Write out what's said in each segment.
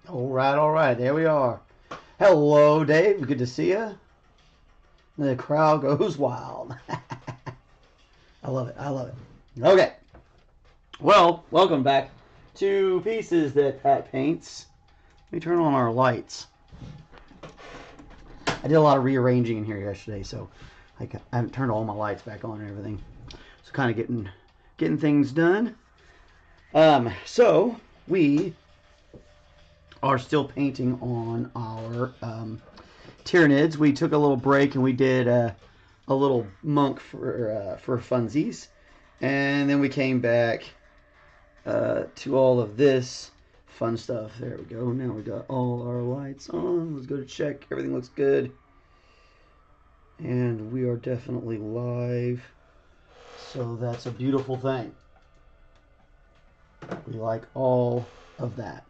All right, there we are. Hello, Dave. Good to see you. The crowd goes wild. I love it. I love it. Okay. Well, welcome back to Pieces That Pat Paints. Let me turn on our lights. I did a lot of rearranging in here yesterday, so I haven't turned all my lights back on and everything. So kind of getting things done. So we are still painting on our Tyranids. We took a little break and we did a little monk for funsies, and then we came back to all of this fun stuff. There we go. Now we got all our lights on. Let's go to check. Everything looks good, and we are definitely live. So that's a beautiful thing. We like all of that.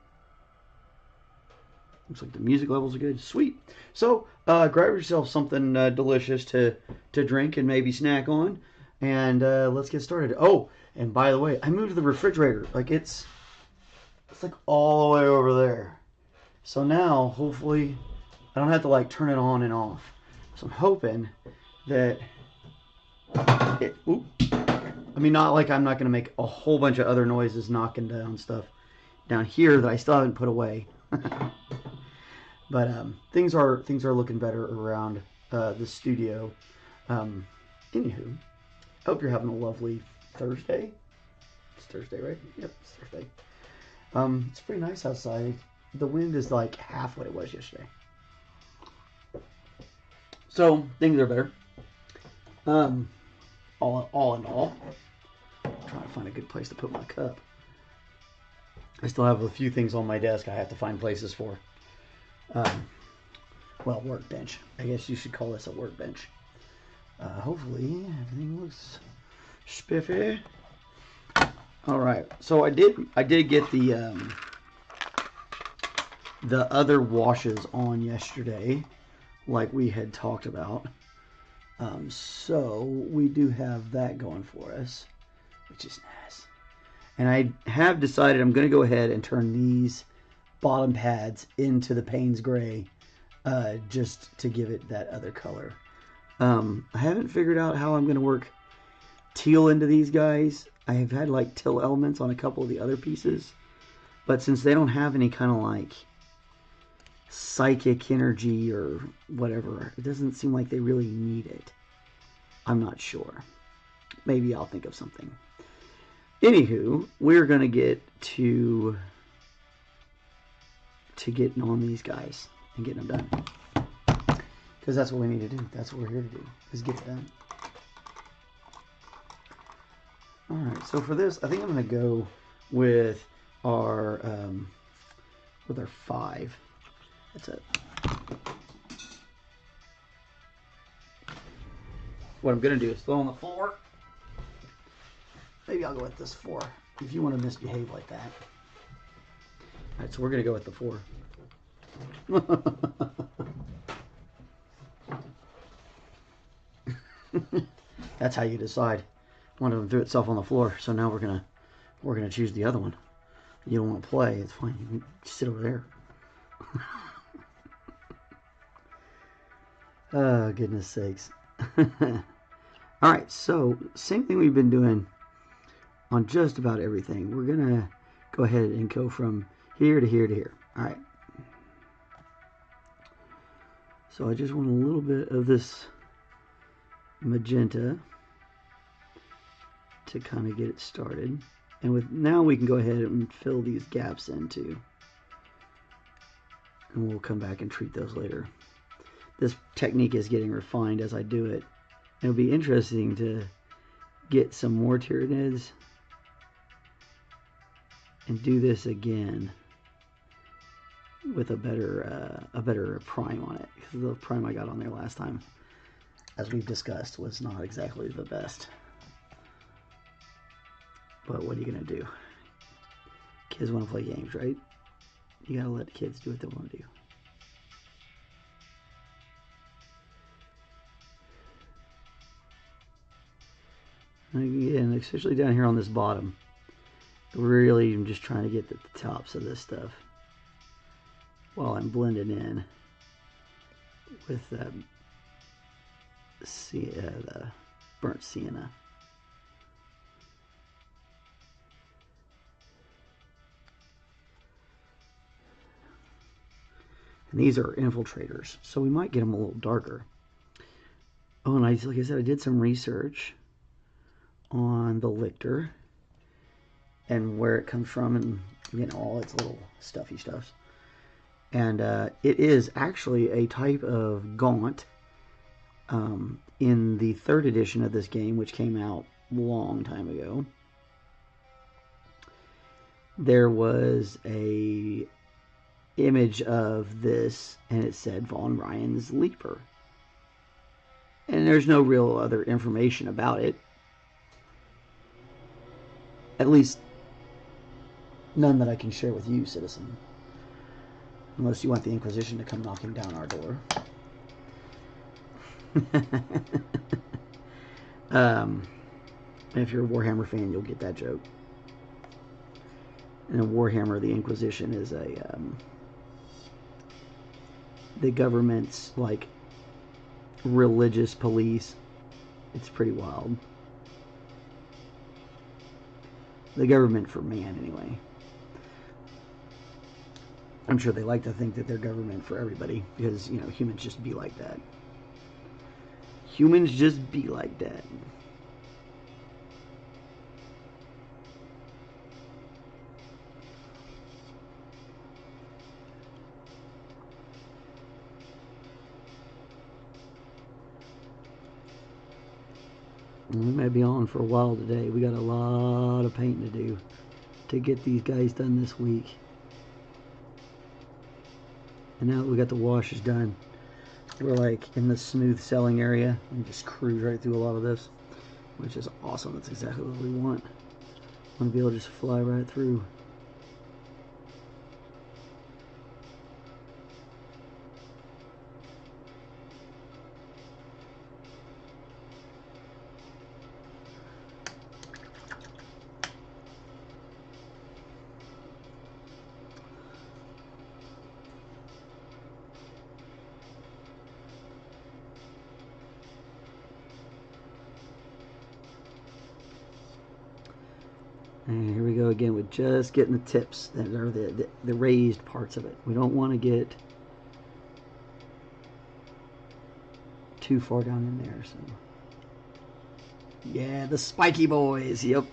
Looks like the music levels are good. Sweet. So grab yourself something delicious to drink and maybe snack on, and let's get started. Oh, and by the way, I moved the refrigerator. Like it's like all the way over there. So now hopefully I don't have to like turn it on and off. So I'm hoping that it. Oop, I mean, not like I'm not going to make a whole bunch of other noises knocking down stuff down here that I still haven't put away. But things are looking better around the studio. Anywho, I hope you're having a lovely Thursday. It's Thursday, right? Yep, it's Thursday. It's pretty nice outside. The wind is like half what it was yesterday. So things are better. All in all, I'm trying to find a good place to put my cup. I still have a few things on my desk I have to find places for. Well, workbench. I guess you should call this a workbench. Hopefully everything looks spiffy. All right. So I did get the other washes on yesterday, like we had talked about. So we do have that going for us, which is nice. And I have decided I'm going to go ahead and turn these bottom pads into the Payne's gray, just to give it that other color. I haven't figured out how I'm going to work teal into these guys. I have had like teal elements on a couple of the other pieces, but since they don't have any kind of like psychic energy or whatever, it doesn't seem like they really need it. I'm not sure. Maybe I'll think of something. Anywho, we're going to get to getting on these guys and getting them done, because that's what we need to do. That's what we're here to do, is get it done. All right, so for this, I think I'm going to go with our 5. That's it. What I'm going to do is throw on the 4. Maybe I'll go with this 4 if you want to misbehave like that. All right, so we're going to go with the 4. That's how you decide. One of them threw itself on the floor, so now we're gonna choose the other one. You don't want to play, it's fine. You can sit over there. Oh, goodness sakes. All right, so same thing we've been doing on just about everything. We're gonna go ahead and go from here to here to here. All right. So I just want a little bit of this magenta to kind of get it started. And now we can go ahead and fill these gaps in too. And we'll come back and treat those later. This technique is getting refined as I do it. It'll be interesting to get some more Tyranids and do this again with a better prime on it, because the prime I got on there last time, as we've discussed, was not exactly the best. But what are you gonna do? Kids want to play games, right? You gotta let kids do what they want to do. And especially down here on this bottom, really I'm just trying to get the tops of this stuff. while I'm blending in with the burnt sienna. And these are infiltrators, so we might get them a little darker. Oh, and like I said, I did some research on the lictor and where it comes from, and all its little stuffy stuffs. And it is actually a type of gaunt in the 3rd edition of this game, which came out a long time ago. There was a image of this, and it said Von Ryan's Leaper. And there's no real other information about it. At least none that I can share with you, citizen. Unless you want the Inquisition to come knocking down our door. If you're a Warhammer fan, you'll get that joke. And in Warhammer, the Inquisition is the government's like religious police. It's pretty wild. The government for man, anyway. I'm sure they like to think that they're government for everybody because, humans just be like that. Humans just be like that. We may be on for a while today. We got a lot of painting to do to get these guys done this week. And now that we got the washes done, we're like in the smooth selling area and just cruise right through a lot of this, which is awesome. That's exactly what we want. I want to be able to just fly right through. And here we go again with just getting the tips, that are the raised parts of it. We don't want to get too far down in there. So, yeah, the spiky boys. Yep.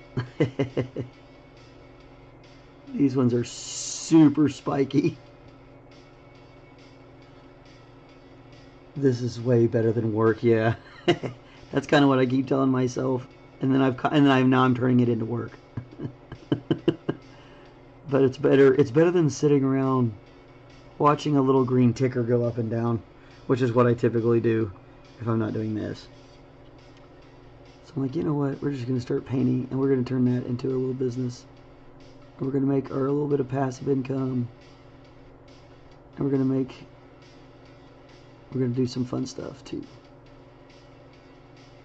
These ones are super spiky. This is way better than work. Yeah, that's kind of what I keep telling myself, and then now I'm turning it into work. But it's better. It's better than sitting around watching a little green ticker go up and down, which is what I typically do if I'm not doing this. So I'm like, you know what? We're just going to start painting, and we're going to turn that into a little business. And we're going to make our little bit of passive income, and we're going to do some fun stuff too.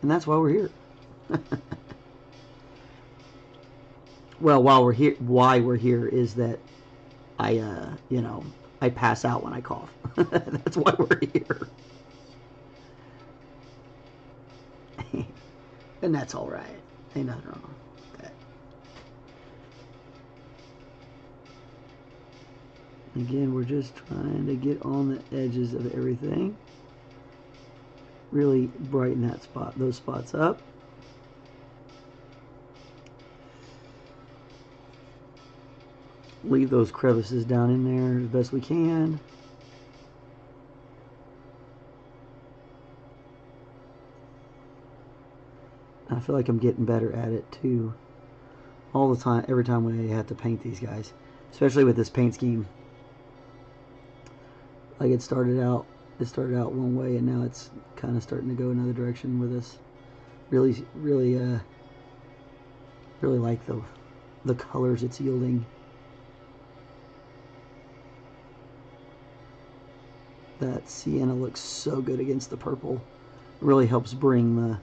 And that's why we're here. Well, why we're here is that I pass out when I cough. That's why we're here. And that's all right. Ain't nothing wrong with that. Again, we're just trying to get on the edges of everything. Really brighten those spots up. Leave those crevices down in there as best we can. I feel like I'm getting better at it too. All the time, every time we have to paint these guys, especially with this paint scheme. Like it started out one way, and now it's kind of starting to go another direction with this. Really like the colors it's yielding. That sienna looks so good against the purple. It really helps bring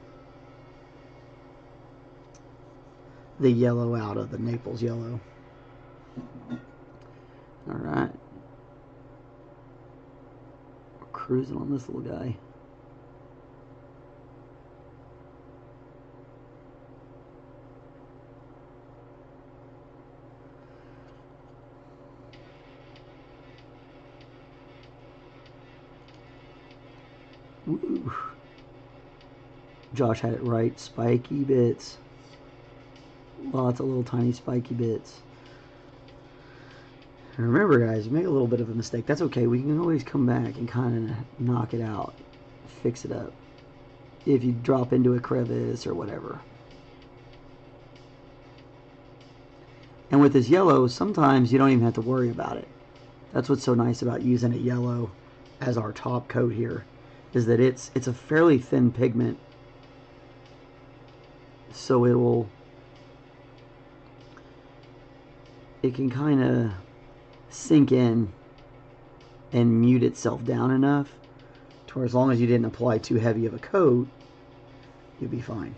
the yellow out of the Naples yellow. Alright. cruising on this little guy. Ooh. Josh had it right. Spiky bits. Lots of little tiny spiky bits. And remember, guys, you make a little bit of a mistake. That's okay. We can always come back and kind of knock it out. Fix it up. If you drop into a crevice or whatever. And with this yellow, sometimes you don't even have to worry about it. That's what's so nice about using a yellow as our top coat here. Is that it's a fairly thin pigment, so it can kind of sink in and mute itself down enough to where as long as you didn't apply too heavy of a coat, you'll be fine.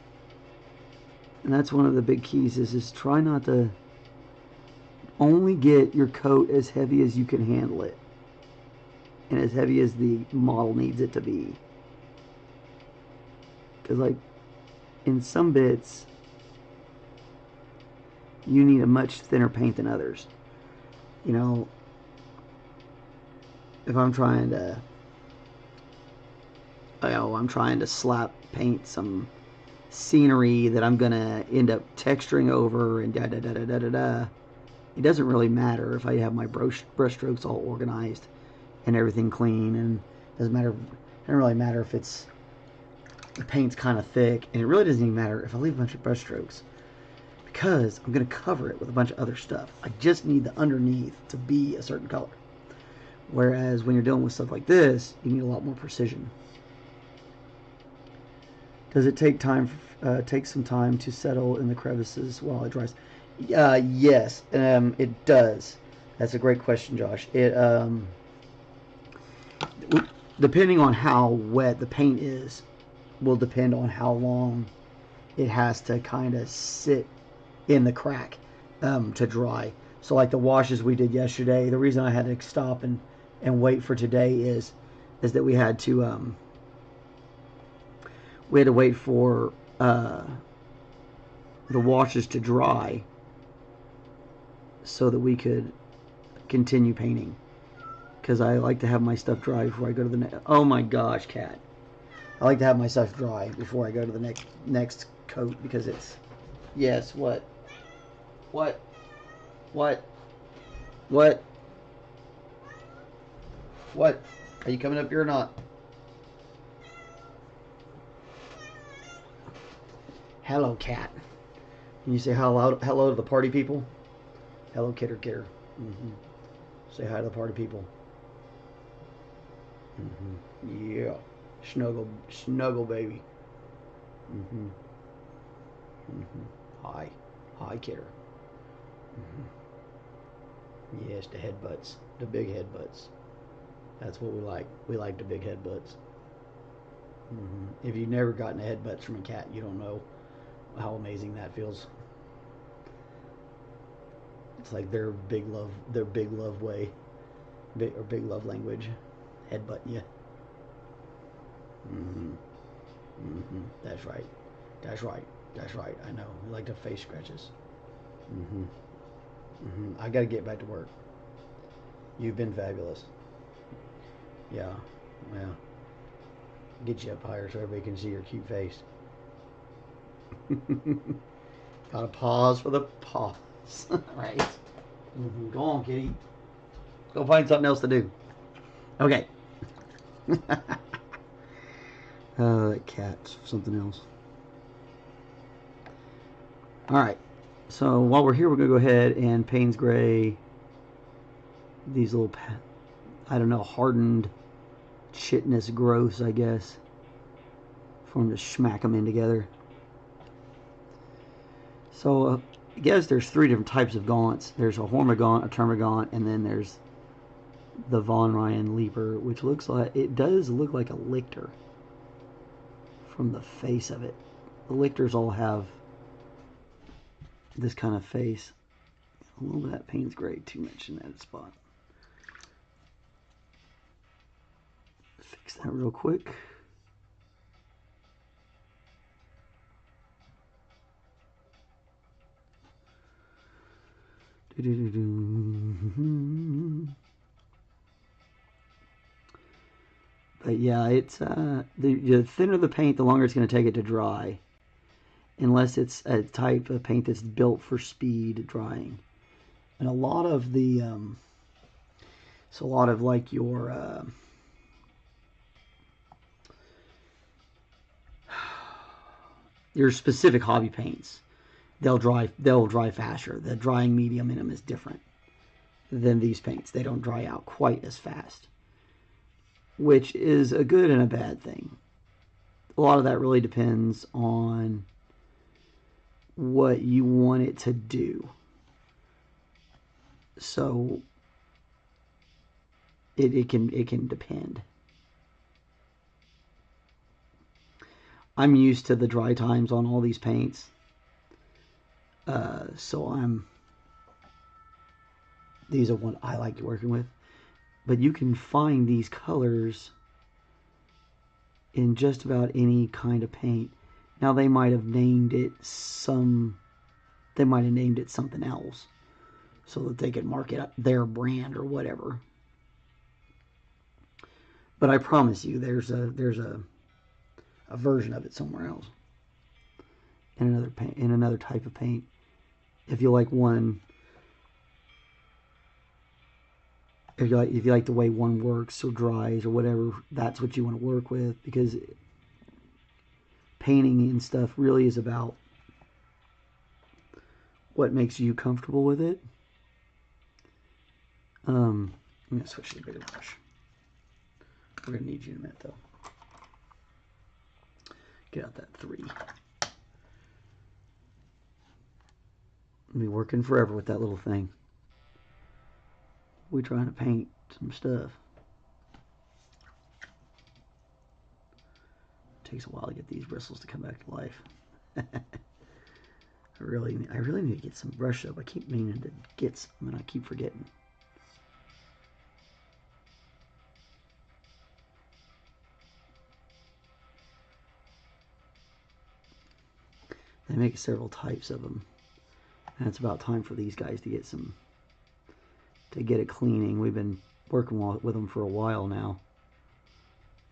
And that's one of the big keys is try not to only get your coat as heavy as you can handle it. And as heavy as the model needs it to be. Because like in some bits you need a much thinner paint than others. You know, if I'm trying to slap paint some scenery that I'm gonna end up texturing over and it doesn't really matter if I have my brush strokes all organized and everything clean, and doesn't really matter if it's the paint's kind of thick, and it really doesn't even matter if I leave a bunch of brush strokes because I'm going to cover it with a bunch of other stuff. I just need the underneath to be a certain color. Whereas when you're dealing with stuff like this, you need a lot more precision. Does it take some time to settle in the crevices while it dries? Yes, it does. That's a great question, Josh. It depending on how wet the paint is, will depend on how long it has to kind of sit in the crack to dry. So like the washes we did yesterday, the reason I had to stop and wait for today is that we had to wait for the washes to dry so that we could continue painting. Because I like to have my stuff dry before I go to the next. Oh my gosh, cat! I like to have my stuff dry before I go to the next coat because it's. Yes. What? What? What? What? What? Are you coming up here or not? Hello, cat. Can you say hello to the party people? Hello, kitter. Say hi to the party people. Yeah. Snuggle, baby. Hi, kidder. Yes, the headbutts, the big headbutts. That's what we like. We like the big headbutts. If you've never gotten a headbutts from a cat, you don't know how amazing that feels. It's like their big love way, big love language. Headbutt you. That's right. I know. We like the face scratches. I gotta get back to work. You've been fabulous. Yeah. Well, get you up higher so everybody can see your cute face. Gotta pause for the pause. Right. Go on, kitty. Go find something else to do. Okay. That cat's something else. Alright. So while we're here, we're going to go ahead and Payne's Gray these little, I don't know, hardened chitness growths, I guess, for them to smack them in together. So I guess there's three different types of gaunts. There's a Hormigaunt, a Termagaunt, and then there's the Von Ryan Leaper, which looks like, it does look like a lictor from the face of it. The lictors all have this kind of face. A little bit of that Payne's Gray too much in that spot. Fix that real quick. But yeah, it's the thinner the paint, the longer it's going to take it to dry, unless it's a type of paint that's built for speed drying. And a lot of the so a lot of like your specific hobby paints, they'll dry faster. The drying medium in them is different than these paints. They don't dry out quite as fast, which is a good and a bad thing. A lot of that really depends on what you want it to do. So it can depend. I'm used to the dry times on all these paints, so these are what I like working with. But you can find these colors in just about any kind of paint. Now they might have named it something else, so that they could mark it their brand or whatever. But I promise you, there's a version of it somewhere else in another paint, in another type of paint. If you like one, if you like the way one works or dries or whatever, that's what you want to work with, because painting and stuff really is about what makes you comfortable with it. I'm gonna switch to the bigger brush. We're gonna need you in a minute though. Get out that 3. I'll be working forever with that little thing. We're trying to paint some stuff. It takes a while to get these bristles to come back to life. I really need to get some brush up. I keep meaning to get some, and I keep forgetting. They make several types of them, and it's about time for these guys to get it cleaning. We've been working with them for a while now,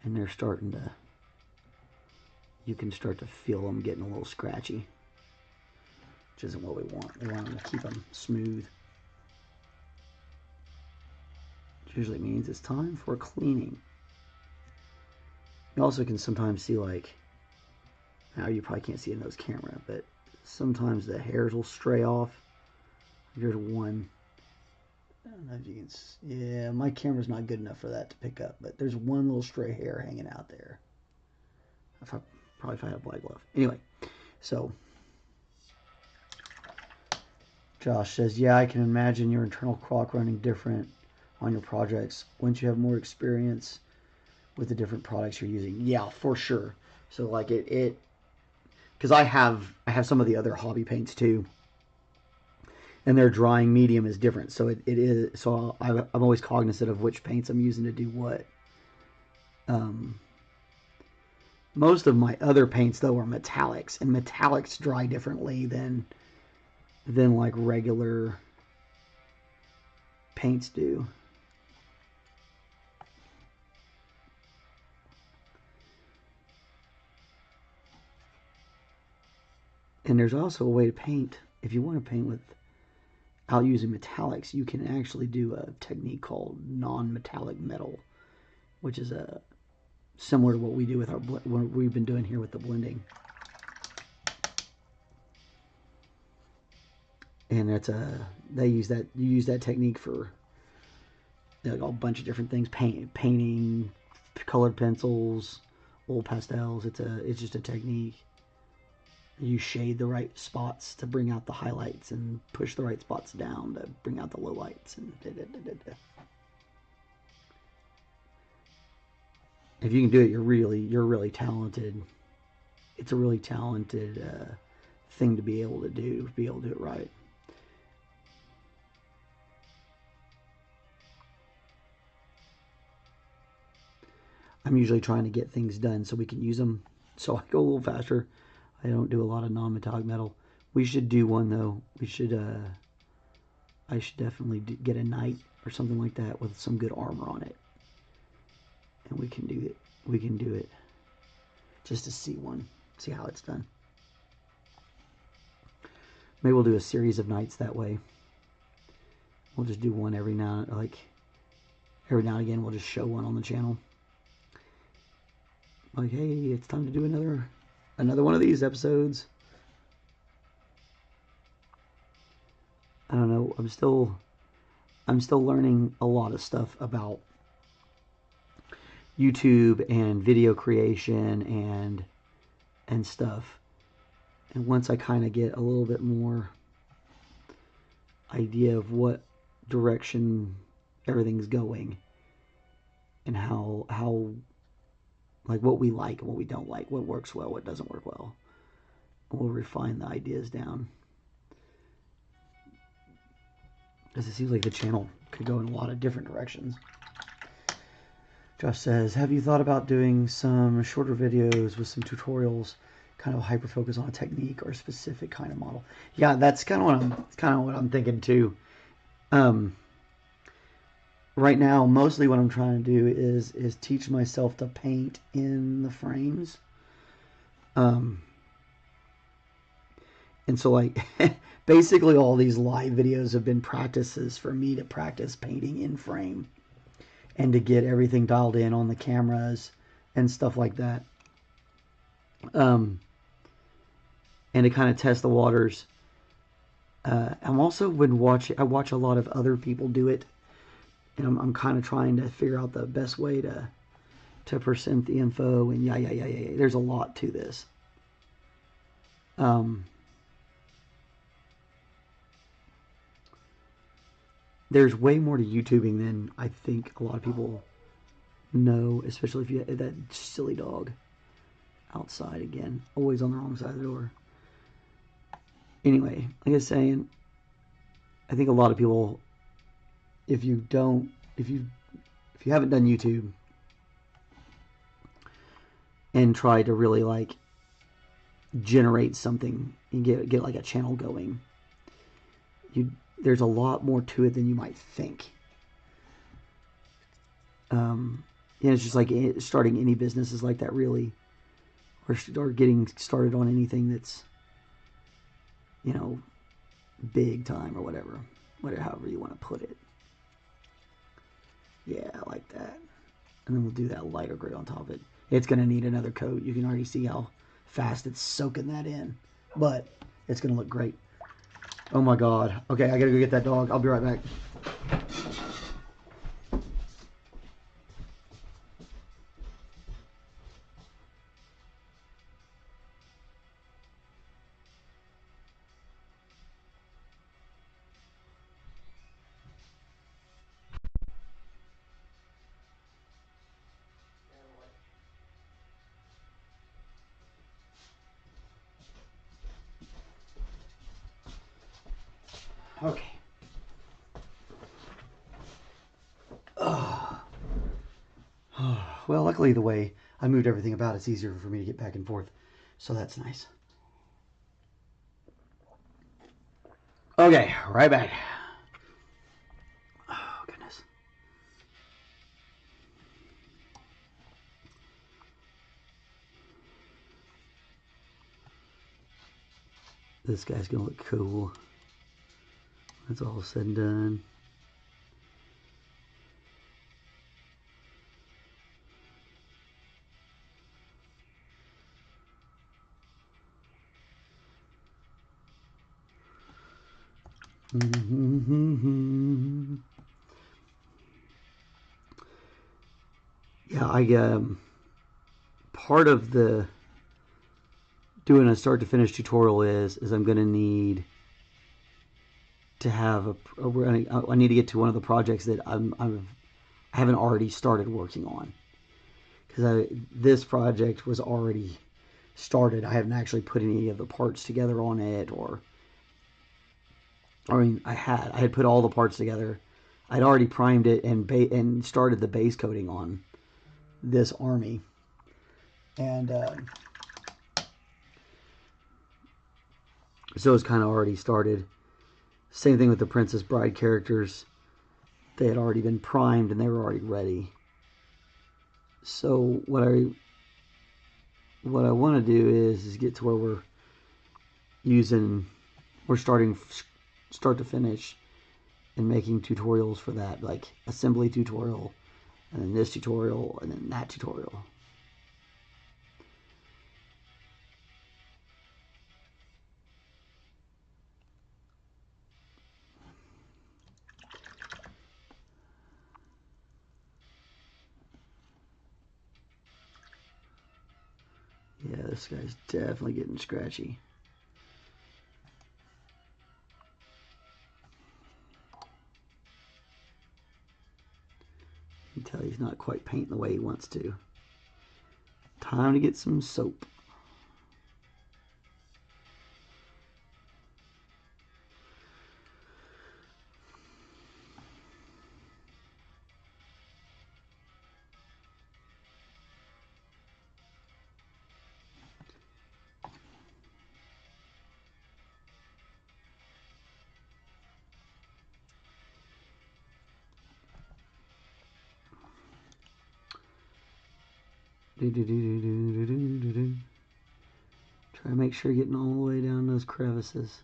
and they're starting to, you can start to feel them getting a little scratchy, which isn't what we want. We want them to keep them smooth, which usually means it's time for cleaning. You also can sometimes see, like, now you probably can't see it in those camera, but sometimes the hairs will stray off. Here's one. I don't know if you can see. Yeah, my camera's not good enough for that to pick up, but there's one little stray hair hanging out there. Probably if I had a black glove. Anyway, so Josh says, yeah, I can imagine your internal clock running different on your projects once you have more experience with the different products you're using. Yeah, for sure. So like because I have some of the other hobby paints too, and their drying medium is different. So it is. So I'm always cognizant of which paints I'm using to do what. Most of my other paints though are metallics, and metallics dry differently than like regular paints do. And there's also a way to paint. If you want to paint without using metallics, you can actually do a technique called non-metallic metal, which is similar to what we do with what we've been doing here with the blending. And that's you use that technique for like a bunch of different things: painting, colored pencils, oil pastels. It's just a technique. You shade the right spots to bring out the highlights and push the right spots down to bring out the lowlights. And if you can do it, you're really talented. It's a really talented thing to be able to do it right. I'm usually trying to get things done so we can use them. So I go a little faster. I don't do a lot of non-metallic metal. We should do one though. We should. I should definitely get a knight or something like that with some good armor on it, and we can do it. We can do it just to see one, see how it's done. Maybe we'll do a series of nights that way. We'll just do one every now and again. We'll just show one on the channel. Like, hey, it's time to do another one of these episodes. I don't know. I'm still learning a lot of stuff about YouTube and video creation and stuff. And once I kind of get a little bit more idea of what direction everything's going and how like what we like and what we don't like, what works well, what doesn't work well, we'll refine the ideas down. Because it seems like the channel could go in a lot of different directions. Josh says, have you thought about doing some shorter videos with some tutorials, kind of hyper focus on a technique or a specific kind of model? Yeah, that's kind of what I'm thinking too. Right now, mostly what I'm trying to do is teach myself to paint in the frames. And so like basically all these live videos have been practices for me to practice painting in frame and to get everything dialed in on the cameras and stuff like that. And to kind of test the waters. I'm also I watch a lot of other people do it, and I'm kind of trying to figure out the best way to present the info, and yeah. There's a lot to this. There's way more to YouTubing than I think a lot of people know, especially if you have that silly dog outside again, always on the wrong side of the door. Anyway, like I was saying, I think a lot of people, if you haven't done YouTube and try to really like generate something and get like a channel going, there's a lot more to it than you might think. It's just like starting any business is like that, really, or getting started on anything that's, big time or whatever, however you want to put it. Yeah, I like that. And then we'll do that lighter gray on top of it. It's going to need another coat. You can already see how fast it's soaking that in, but it's going to look great. Oh my God. Okay, I gotta go get that dog. I'll be right back. Okay. Well, luckily the way I moved everything about, it's easier for me to get back and forth. So that's nice. Okay, right back. Oh, goodness. This guy's gonna look cool. That's all said and done. Yeah, part of the doing a start to finish tutorial is I'm going to need to have I need to get to one of the projects that I haven't already started working on, because this project was already started. I haven't actually put any of the parts together on it, I had put all the parts together. I'd already primed it and started the base coating on this army. And so it's kind of already started. Same thing with the Princess Bride characters. They had already been primed and they were already ready. So what I want to do is get to where we're starting start to finish and making tutorials for that, like assembly tutorial, and then this tutorial, and then that tutorial. Yeah, this guy's definitely getting scratchy. You can tell he's not quite painting the way he wants to. Time to get some soap. Try to make sure you're getting all the way down those crevices.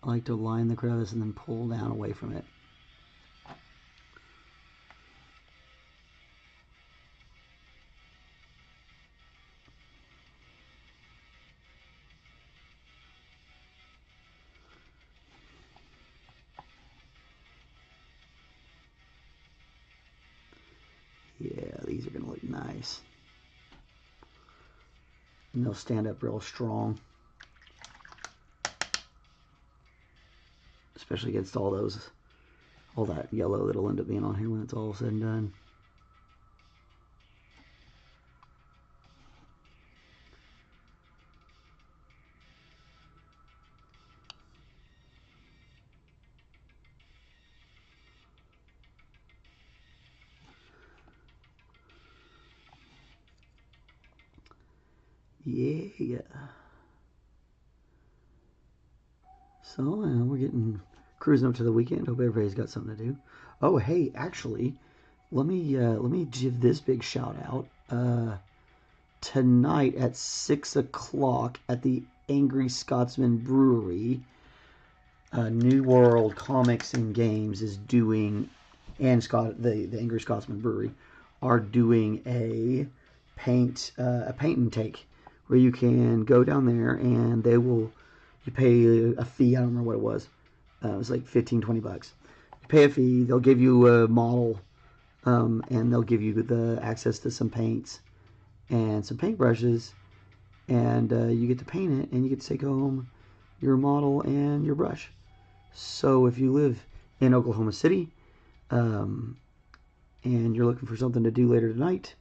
I like to line the crevice and then pull down away from it. Yeah, these are going to look nice. And they'll stand up real strong. Especially against all that yellow that'll end up being on here when it's all said and done. Yeah. So we're cruising up to the weekend. Hope everybody's got something to do. Oh, hey, actually, let me give this big shout out. Tonight at 6 o'clock at the Angry Scotsman Brewery, New World Comics and Games is doing, and the Angry Scotsman Brewery are doing a paint and take, where you can go down there and you pay a fee. I don't remember what it was. It was like 15-20 bucks. You pay a fee. They'll give you a model, and they'll give you the access to some paints and some paintbrushes, and you get to paint it, and you get to take home your model and your brush. So if you live in Oklahoma City, and you're looking for something to do later tonight,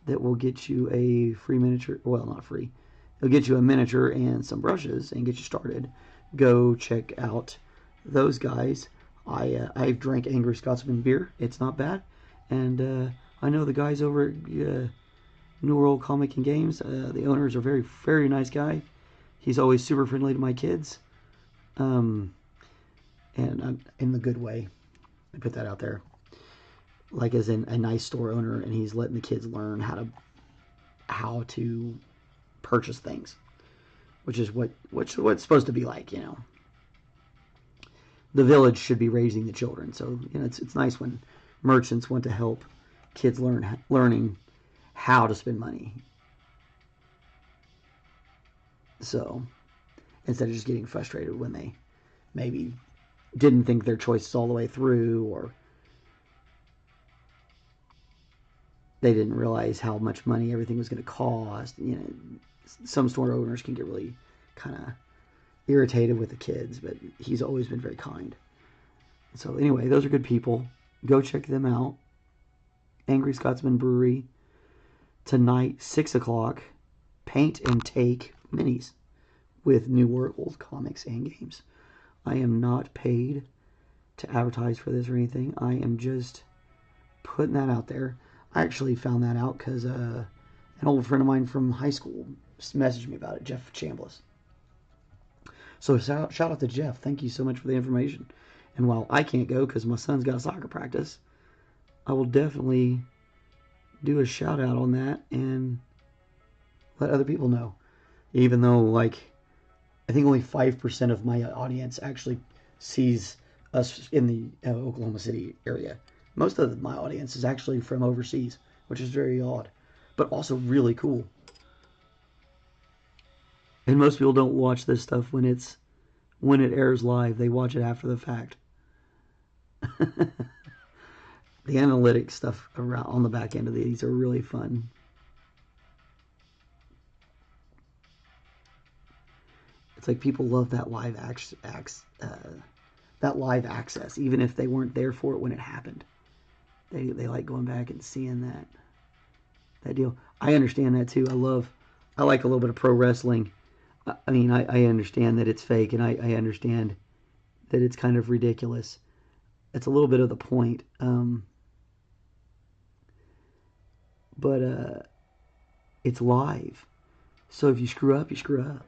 that will get you a free miniature. Well, not free. It'll get you a miniature and some brushes and get you started. Go check out those guys. I've drank Angry Scotsman beer. It's not bad. And I know the guys over at New World Comic and Games. The owner is a very, very nice guy. He's always super friendly to my kids. And I'm in the good way. I put that out there. Like as in a nice store owner, and he's letting the kids learn how to purchase things, which is what it's supposed to be like, you know. The village should be raising the children, so you know it's nice when merchants want to help kids learning how to spend money. So instead of just getting frustrated when they maybe didn't think their choices all the way through, or they didn't realize how much money everything was going to cost. You know, some store owners can get really kind of irritated with the kids, but he's always been very kind. So anyway, those are good people. Go check them out. Angry Scotsman Brewery. Tonight, 6 o'clock, Paint and Take minis with New World Comics and Games. I am not paid to advertise for this or anything. I am just putting that out there. I actually found that out because an old friend of mine from high school messaged me about it, Jeff Chambliss. So shout out to Jeff. Thank you so much for the information. And while I can't go because my son's got a soccer practice, I will definitely do a shout out on that and let other people know. Even though, like, I think only 5% of my audience actually sees us in the Oklahoma City area. Most of my audience is actually from overseas, which is very odd, but also really cool. And most people don't watch this stuff when it airs live. They watch it after the fact. The analytics stuff around on the back end of these are really fun. It's like people love that live access, even if they weren't there for it when it happened. They like going back and seeing that deal. I understand that too. I like a little bit of pro wrestling. I mean, I understand that it's fake, and I understand that it's kind of ridiculous. It's a little bit of the point. But it's live. So if you screw up, you screw up.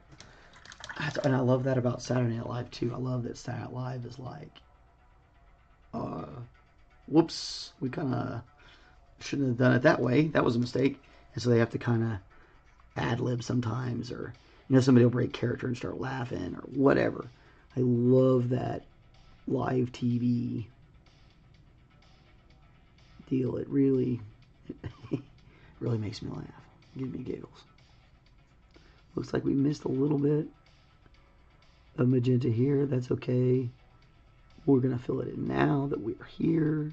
And I love that about Saturday Night Live too. I love that Saturday Night Live is like, whoops, we kind of shouldn't have done it that way. That was a mistake. And so they have to kind of ad-lib sometimes, or somebody will break character and start laughing or whatever. I love that live TV deal. It really really makes me laugh. Gives me giggles. Looks like we missed a little bit of magenta here. That's okay. We're going to fill it in now that we're here.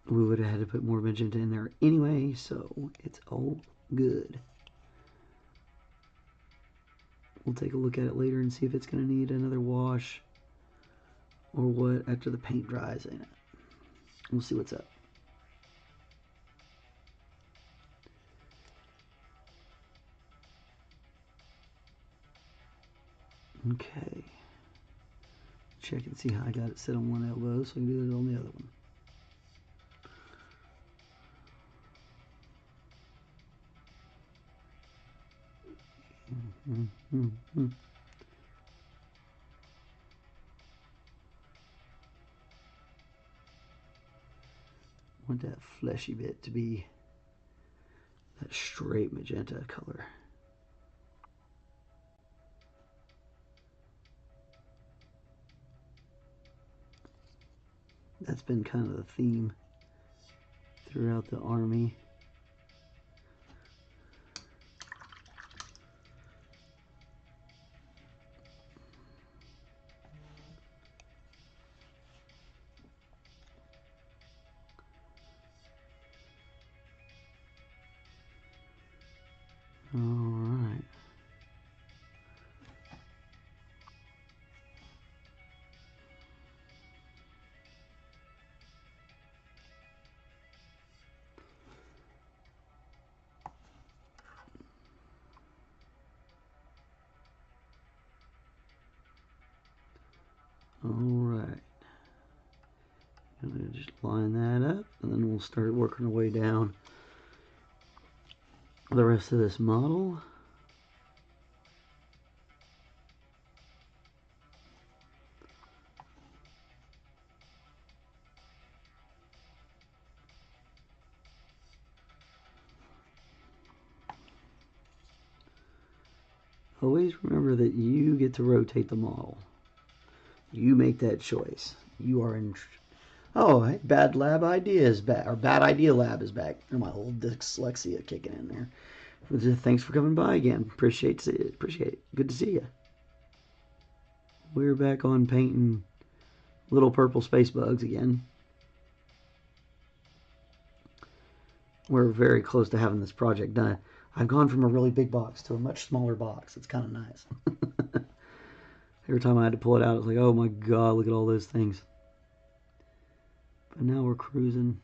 We would have had to put more magenta in there anyway, so it's all good. We'll take a look at it later and see if it's going to need another wash or what after the paint dries in it. We'll see what's up. Okay. Check and see how I got it set on one elbow so I can do it on the other one. Want that fleshy bit to be that straight magenta color. That's been kind of the theme throughout the army. All right. All right. I'm going to just line that up, and then we'll start working our way down the rest of this model. Always remember that you get to rotate the model. You make that choice. You are in. Oh, bad lab idea is back, or bad idea lab is back. My little dyslexia kicking in there. Thanks for coming by again. Appreciate it. Good to see you. We're back on painting little purple space bugs again. We're very close to having this project done. I've gone from a really big box to a much smaller box. It's kind of nice. Every time I had to pull it out, it was like, oh my god, look at all those things. But now we're cruising.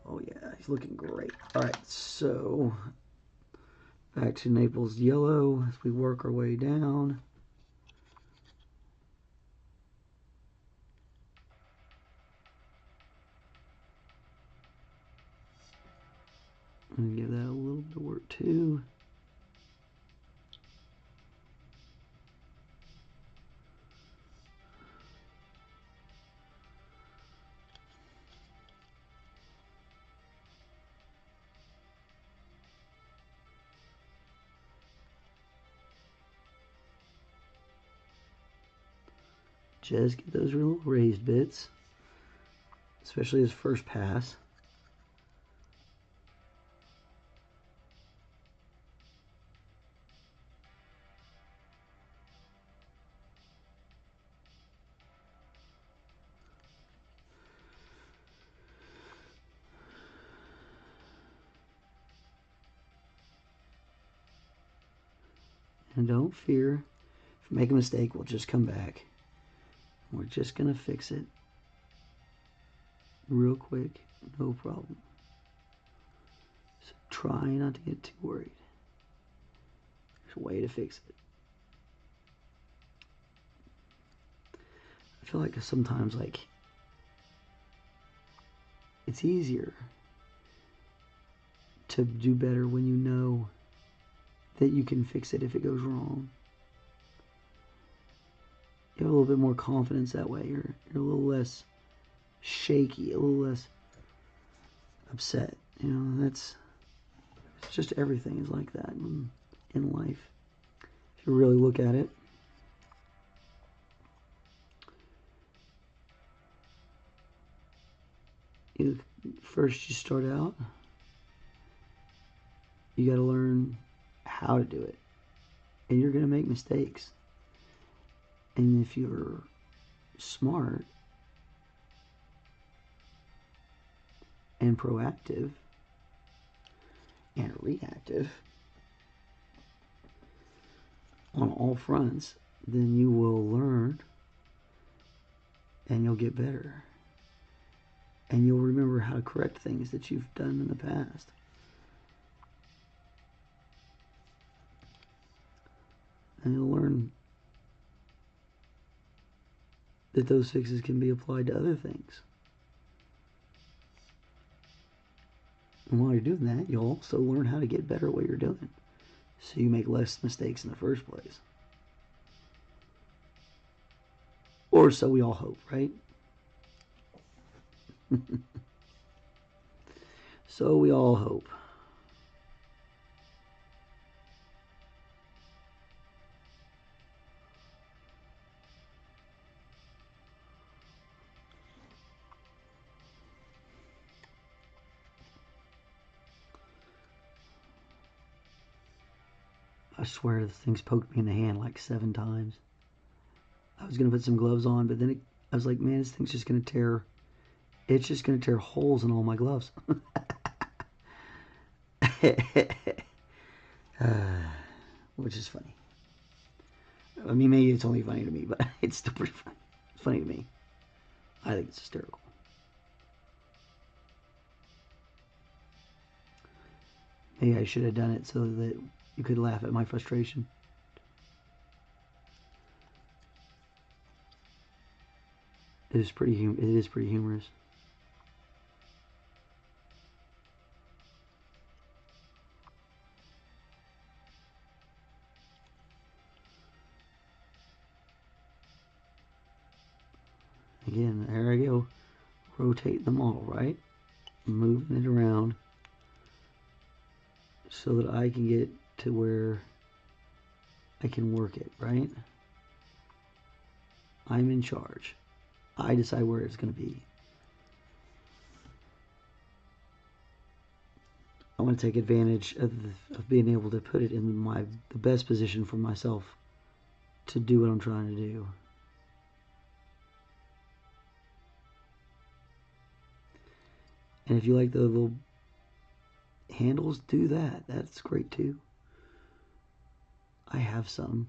Oh yeah, he's looking great. All right, so Back to Naples yellow as we work our way down. I'm going to give that a little bit of work too. Just get those little raised bits, especially his first pass. And don't fear, if you make a mistake, we'll just come back. We're just going to fix it real quick, no problem. So try not to get too worried. There's a way to fix it. I feel like sometimes, like, it's easier to do better when you know that you can fix it if it goes wrong. You have a little bit more confidence that way. You're a little less shaky, a little less upset. You know, it's just everything is like that in life. If you really look at it. First you start out, you got to learn how to do it. And you're going to make mistakes. And if you're smart and proactive and reactive on all fronts, then you will learn and you'll get better. And you'll remember how to correct things that you've done in the past. And you'll learn that those fixes can be applied to other things. And while you're doing that, you'll also learn how to get better at what you're doing, so you make less mistakes in the first place. Or so we all hope, right? So we all hope. I swear this thing's poked me in the hand like 7 times. I was going to put some gloves on, but then I was like, man, this thing's just going to tear. It's just going to tear holes in all my gloves. Which is funny. I mean, maybe it's only funny to me, but it's still pretty funny. It's funny to me. I think it's hysterical. Maybe I should have done it so that you could laugh at my frustration. It is pretty humorous. Again, there I go. Rotate them all, right? Moving it around so that I can get to where I can work it, right? I'm in charge. I decide where it's going to be. I want to take advantage of being able to put it in the best position for myself to do what I'm trying to do. And if you like the little handles, do that. That's great too. I have some.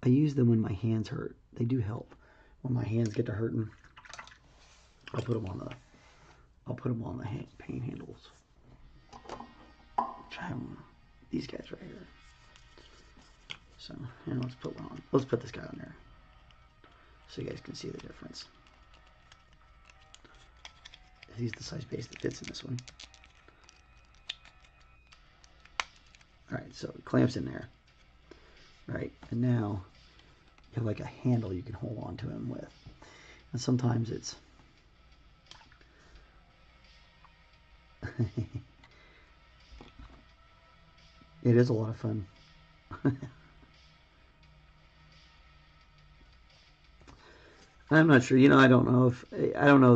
I use them when my hands hurt. They do help. When my hands get to hurting, I'll put them on the Payne handles. these guys right here. So, and let's put one on. Let's put this guy on there so you guys can see the difference. He's the size base that fits in this one. Alright, so it clamps in there. Right, and now you have like a handle you can hold on to him with. And sometimes it's it is a lot of fun. I'm not sure. You know, I don't know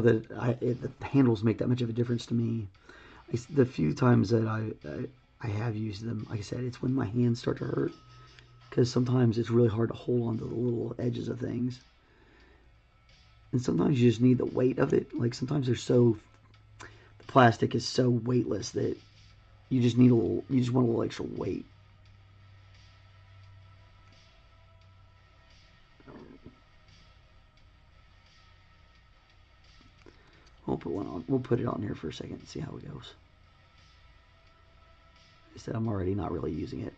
that the handles make that much of a difference to me. The few times that I have used them, like I said, it's when my hands start to hurt, because sometimes it's really hard to hold on to the little edges of things, and sometimes you just need the weight of it. Like sometimes the plastic is so weightless that you just want a little extra weight. We'll put one on. We'll put it on here for a second and see how it goes. I said I'm already not really using it.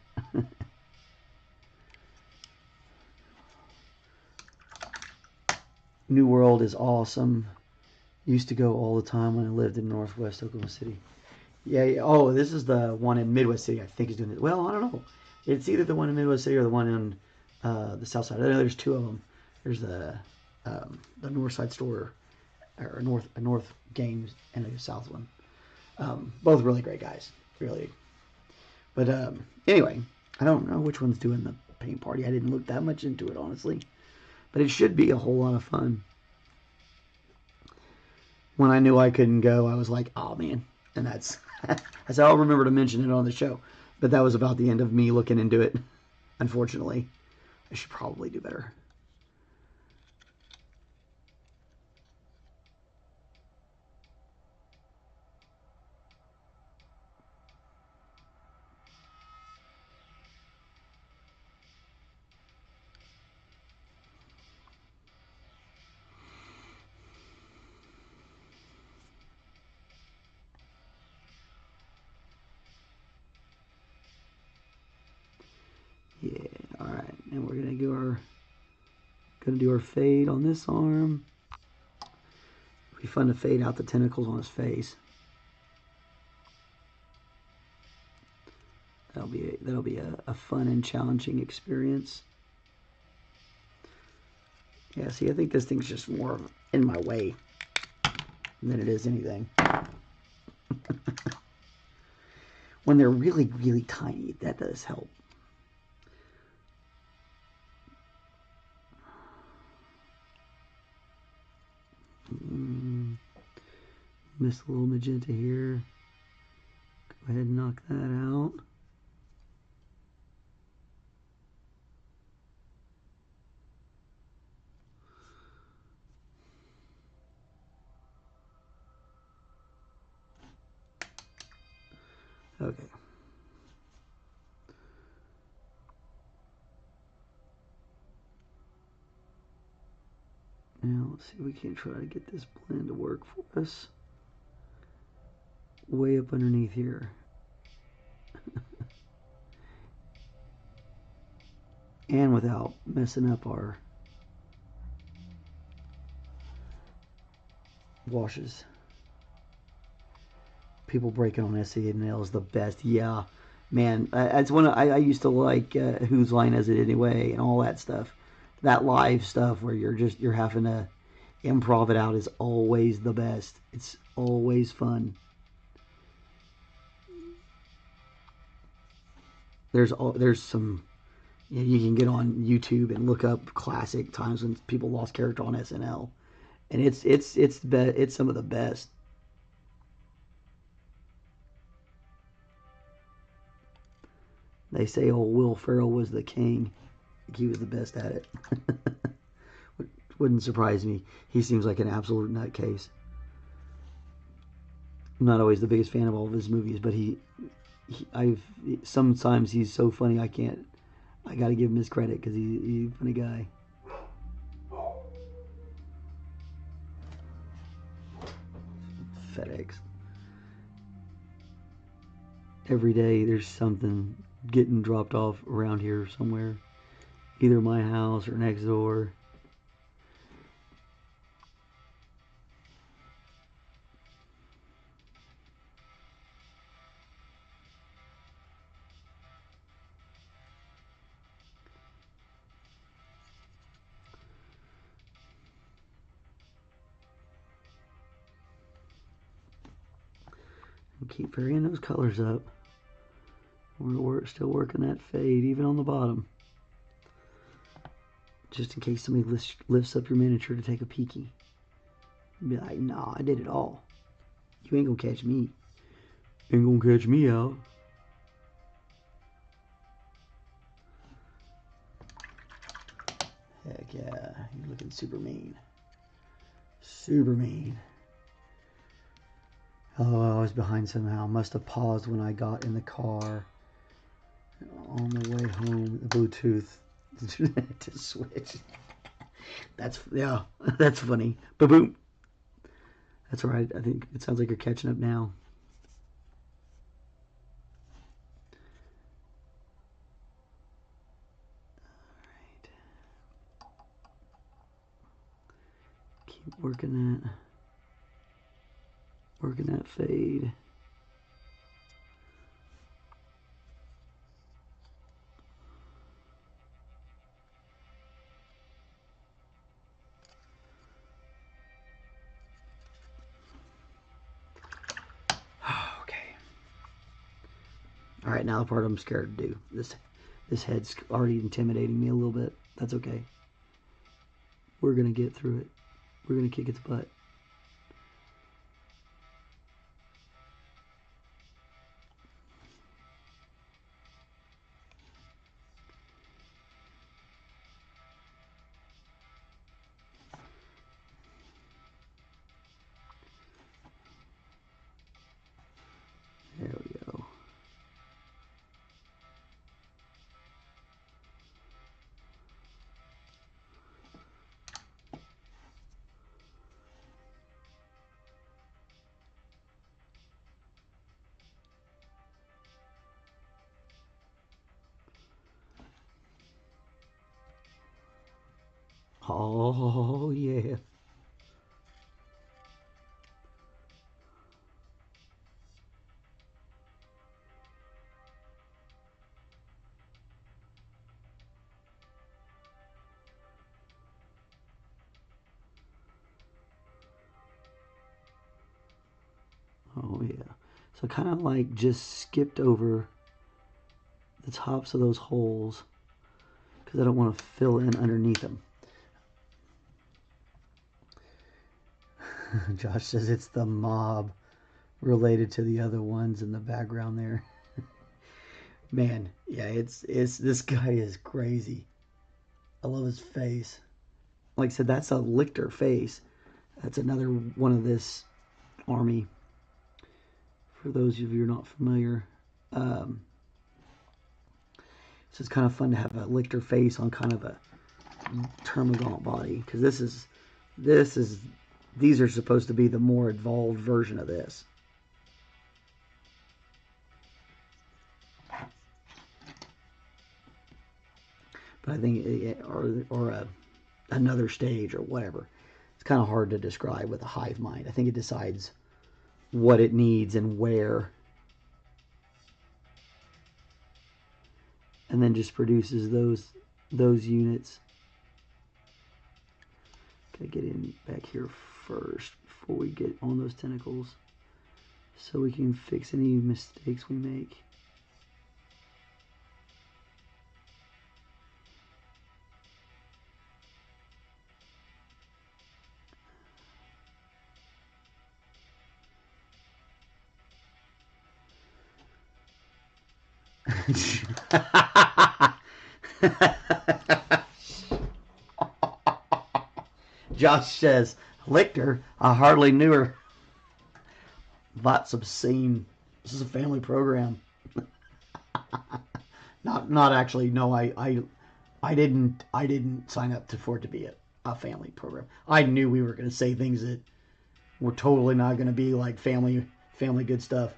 New World is awesome. Used to go all the time when I lived in Northwest Oklahoma City. Yeah. Oh, this is the one in Midwest City. I think is doing it. Well, I don't know. It's either the one in Midwest City or the one in the South Side. I know there's two of them. There's the North Side store, or North Games, and a South one. Both really great guys, really. But anyway, I don't know which one's doing the paint party. I didn't look that much into it, honestly. But it should be a whole lot of fun. When I knew I couldn't go, I was like, oh man. And that's how I'll remember to mention it on the show. But that was about the end of me looking into it, unfortunately. I should probably do better. Yeah, alright. And we're gonna do our fade on this arm. It'll be fun to fade out the tentacles on his face. That'll be a fun and challenging experience. Yeah, see, I think this thing's just more in my way than it is anything. When they're really, really tiny, that does help. Missed a little magenta here. Go ahead and knock that out. Okay. Now let's see if we can try to get this blend to work for us. Way up underneath here. And without messing up our washes. People breaking on SCNL is the best. Yeah, man, that's one I used to like. Whose Line Is It Anyway, and all that stuff. That live stuff where you're having to improv it out is always the best. It's always fun. There's some, you can get on YouTube and look up classic times when people lost character on SNL, and it's some of the best. They say old Will Ferrell was the king. He was the best at it. Wouldn't surprise me. He seems like an absolute nutcase. I'm not always the biggest fan of all of his movies, but sometimes he's so funny I gotta give him his credit because he's a funny guy. FedEx. Every day there's something getting dropped off around here somewhere, either my house or next door. And keep varying those colors up. We're still working that fade, even on the bottom. Just in case somebody lifts up your miniature to take a peeky. Be like, nah, I did it all. You ain't gonna catch me. Ain't gonna catch me out. Heck yeah, you're looking super mean. Super mean. Oh, I was behind somehow. Must have paused when I got in the car. On the way home, the Bluetooth to switch. Yeah, that's funny. Ba-boom. That's all right. I think it sounds like you're catching up now. All right. Keep working that fade. All right, now the part I'm scared to do. This head's already intimidating me a little bit. That's okay. We're gonna get through it. We're gonna kick its butt. There we go. Oh, yeah. Oh, yeah. So kind of like just skipped over the tops of those holes because I don't want to fill in underneath them. Josh says it's the mob related to the other ones in the background there. Man, yeah, it's this guy is crazy. I love his face. Like I said, that's a Lichter face. That's another one of this army. For those of you who are not familiar, so it's kind of fun to have a Lichter face on kind of a Termagant body, because these are supposed to be the more evolved version of this. But I think, another stage or whatever. It's kind of hard to describe with a hive mind. I think it decides what it needs and where, and then just produces those units. Gotta get in back here first before we get on those tentacles, so we can fix any mistakes we make. Josh says, Lichter, I hardly knew her. That's obscene. This is a family program. Not actually. No, I didn't sign up for it to be a family program. I knew we were going to say things that were totally not going to be like family good stuff.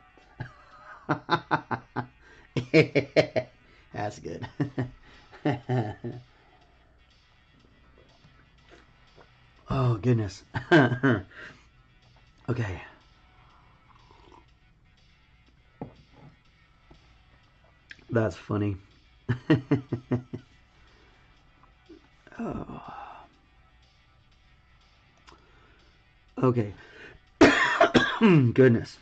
That's good. Oh, goodness. Okay. That's funny. Oh. Okay. Goodness.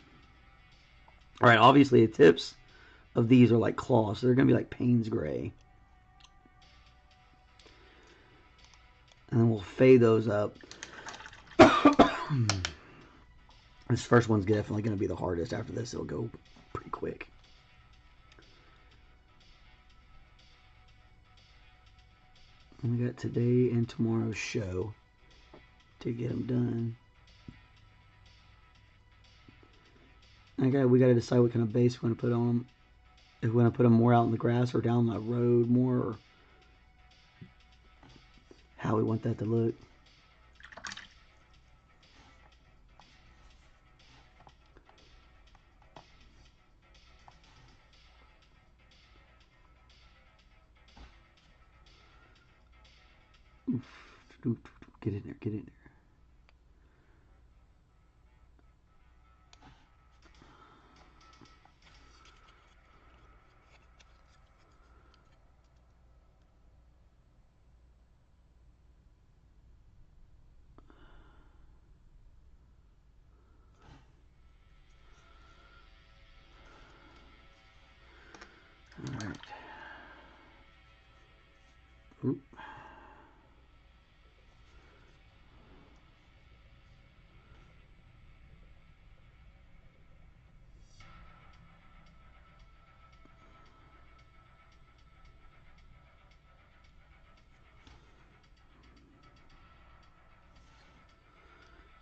All right, obviously the tips of these are like claws, so they're going to be like Payne's Gray. And then we'll fade those up. This first one's definitely going to be the hardest. After this, it'll go pretty quick. And we got today and tomorrow's show to get them done. We got to decide what kind of base we want to put on them. If we want to put them more out in the grass or down the road more, or how we want that to look. Get in there, get in there. All right. Oop.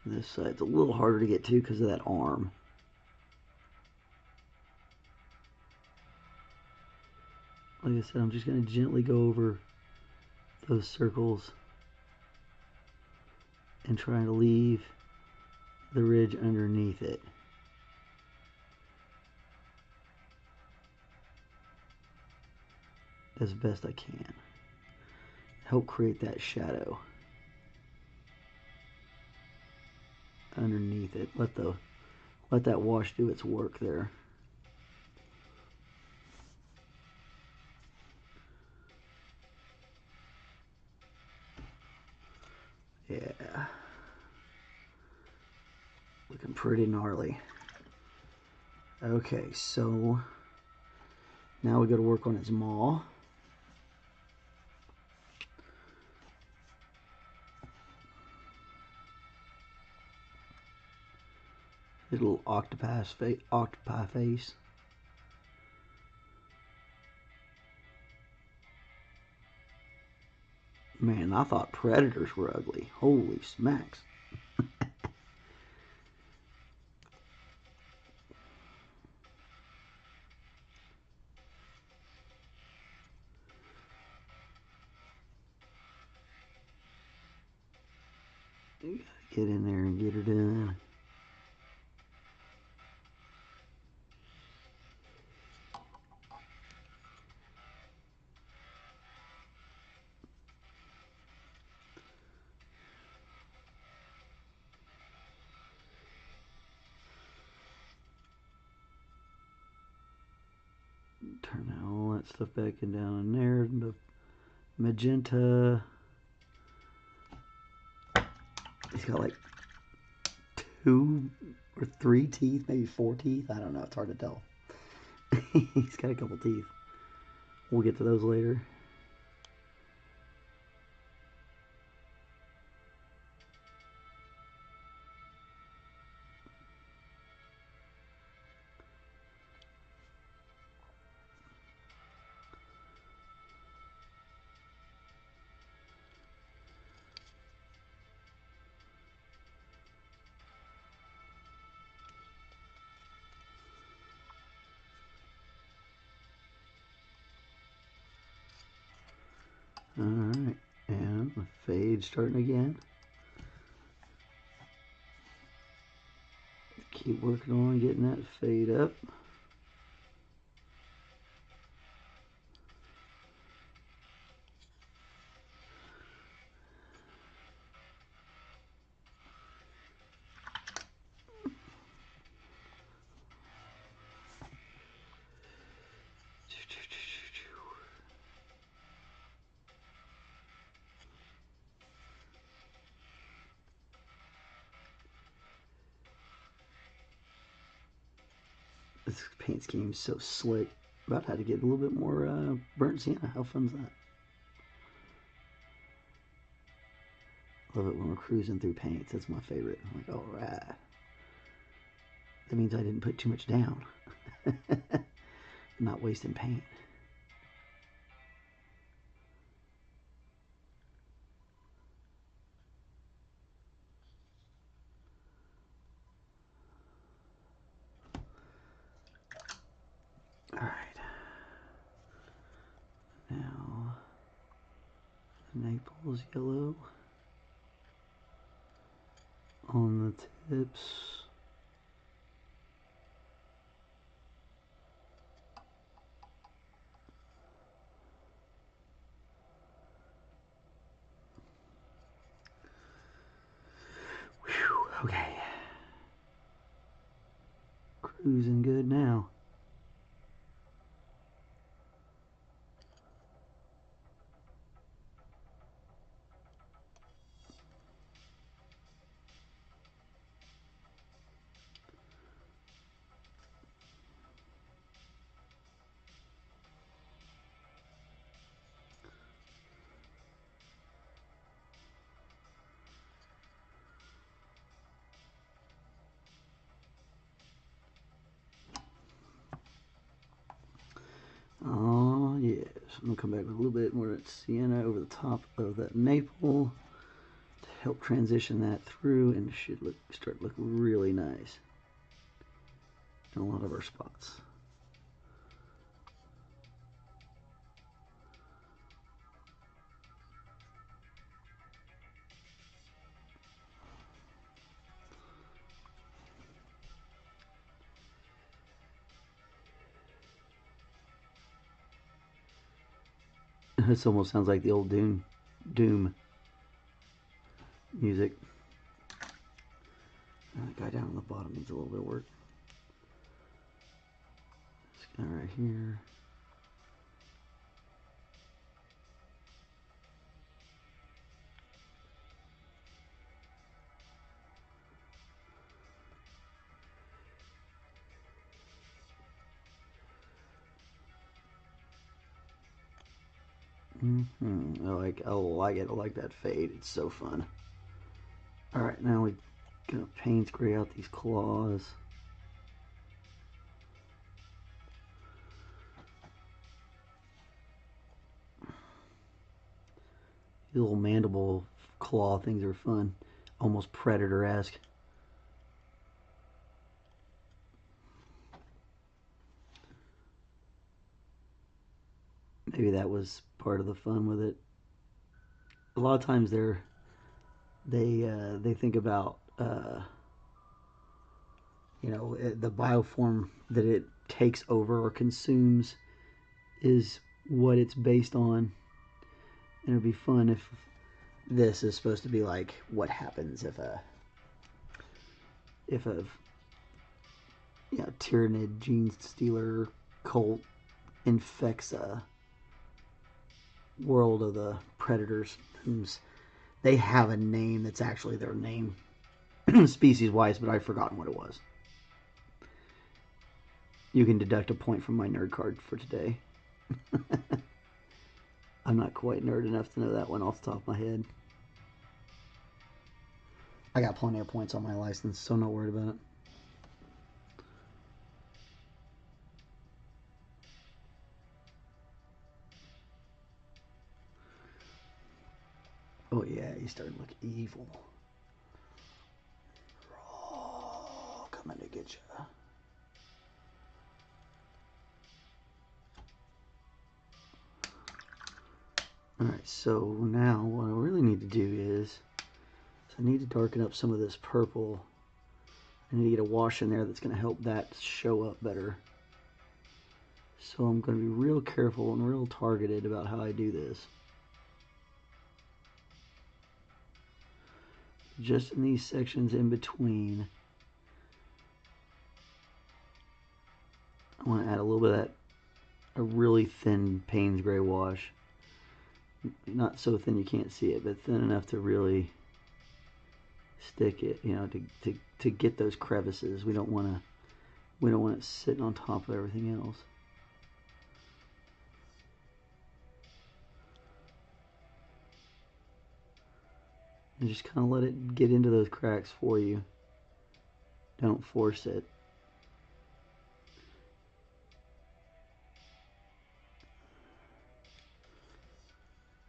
This side's a little harder to get to because of that arm. Like I said, I'm just going to gently go over those circles and try to leave the ridge underneath it. As best I can. Help create that shadow underneath it. Let that wash do its work there. Yeah. Looking pretty gnarly. Okay, so now we got to work on its maw. Little octopi face. Man, I thought predators were ugly. Holy smacks. You gotta get in there and get her done. Turn all that stuff back and down in there. The magenta. He's got like 2 or 3 teeth, maybe 4 teeth. I don't know. It's hard to tell. He's got a couple teeth. We'll get to those later. Alright, and the fade starting again. Keep working on getting that fade up. This paint scheme is so slick. About how to get a little bit more burnt sienna. How fun is that? Love it when we're cruising through paints. That's my favorite. I'm like, all right. That means I didn't put too much down. Not wasting paint. All right. Now, Naples yellow on the tips. Whew, okay. Cruising good now. Oh yes, I'm gonna come back with a little bit more of that sienna over the top of that maple to help transition that through, and it should start to look really nice in a lot of our spots. This almost sounds like the old Doom music. That guy down on the bottom needs a little bit of work. This guy right here. I like it. I like that fade. It's so fun. All right, now we're gonna paint gray out these claws. These little mandible claw things are fun, almost predator-esque. Maybe that was part of the fun with it. A lot of times they think about the bioform that it takes over or consumes is what it's based on. And it'd be fun if this is supposed to be like what happens if a Tyranid gene stealer cult infects a world of the predators. They have a name that's actually their name species wise, but I've forgotten what it was. You can deduct a point from my nerd card for today. I'm not quite nerd enough to know that one off the top of my head. I got plenty of points on my license, so I'm not worried about it. Oh yeah, he's starting to look evil. Oh, coming to get you. Alright, so now what I really need to do is I need to darken up some of this purple. I need to get a wash in there that's going to help that show up better. So I'm going to be real careful and real targeted about how I do this. Just in these sections in between, I want to add a little bit of a really thin Payne's gray wash. Not so thin you can't see it, but thin enough to really stick it, to get those crevices. We don't want to We don't want it sitting on top of everything else. And just kind of let it get into those cracks for you. Don't force it.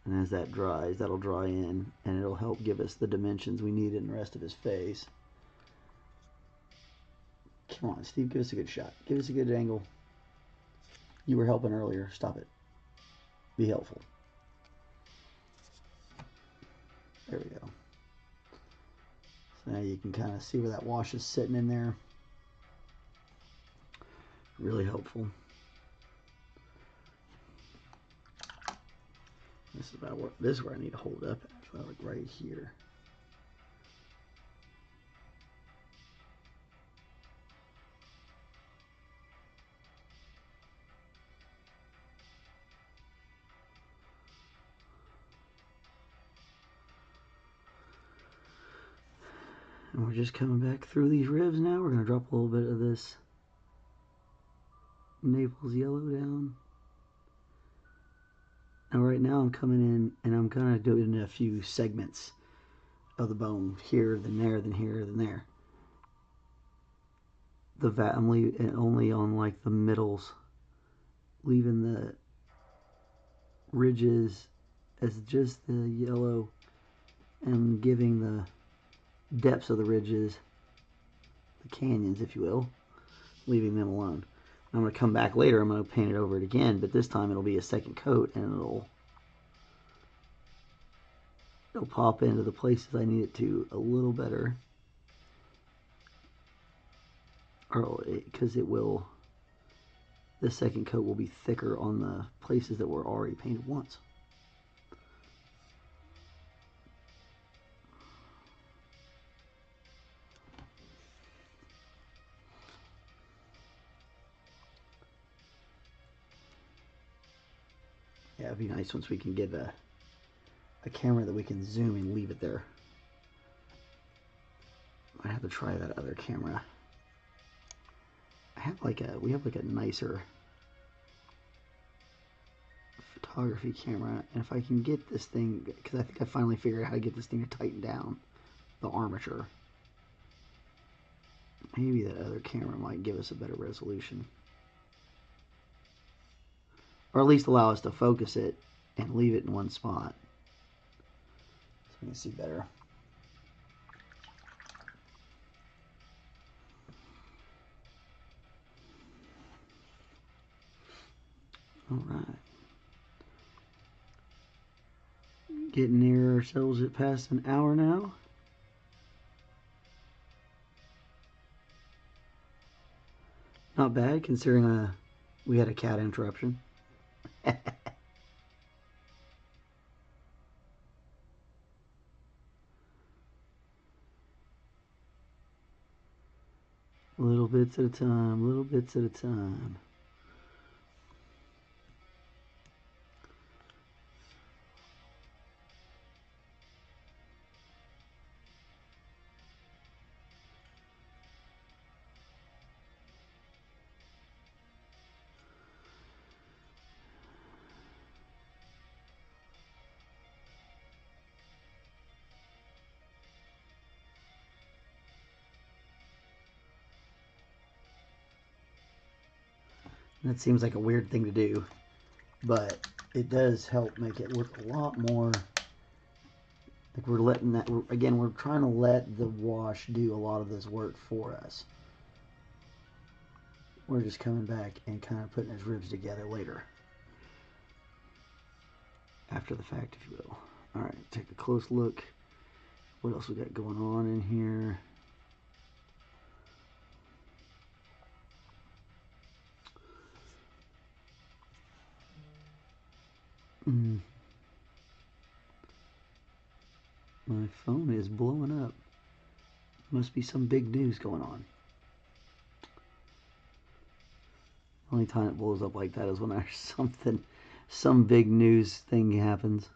And as that dries, that'll dry in, and it'll help give us the dimensions we need in the rest of his face. Come on, Steve, give us a good shot. Give us a good angle. You were helping earlier. Stop it. Be helpful. There we go. So now you can kind of see where that wash is sitting in there. Really helpful. This is about where, this is where I need to hold up at, like right here. And we're just coming back through these ribs now. We're going to drop a little bit of this Naples yellow down. Now right now I'm coming in and I'm kind of doing a few segments of the bone. Here, then there, then here, then there. I'm leaving only on like the middles. Leaving the ridges as just the yellow and giving the depths of the ridges, the canyons if you will, leaving them alone. I'm going to come back later, I'm going to paint it over it again, but this time it'll be a second coat and it'll pop into the places I need it to a little better, or because it will, the second coat will be thicker on the places that were already painted once. Yeah, it'd be nice once we can get a camera that we can zoom and leave it there. I have to try that other camera. We have like a nicer photography camera, and if I can get this thing, because I think I finally figured out how to get this thing to tighten down the armature. Maybe that other camera might give us a better resolution. Or at least allow us to focus it and leave it in one spot. So we can see better. Alright. Getting near ourselves at past an hour now. Not bad considering we had a cat interruption. Little bits at a time, little bits at a time. That seems like a weird thing to do, but it does help make it look a lot more like we're letting that, again, we're trying to let the wash do a lot of this work for us. We're just coming back and kind of putting his ribs together later. After the fact, if you will. Alright, take a close look. What else we got going on in here? My phone is blowing up. Must be some big news going on. The only time it blows up like that is when there's some big news thing happens.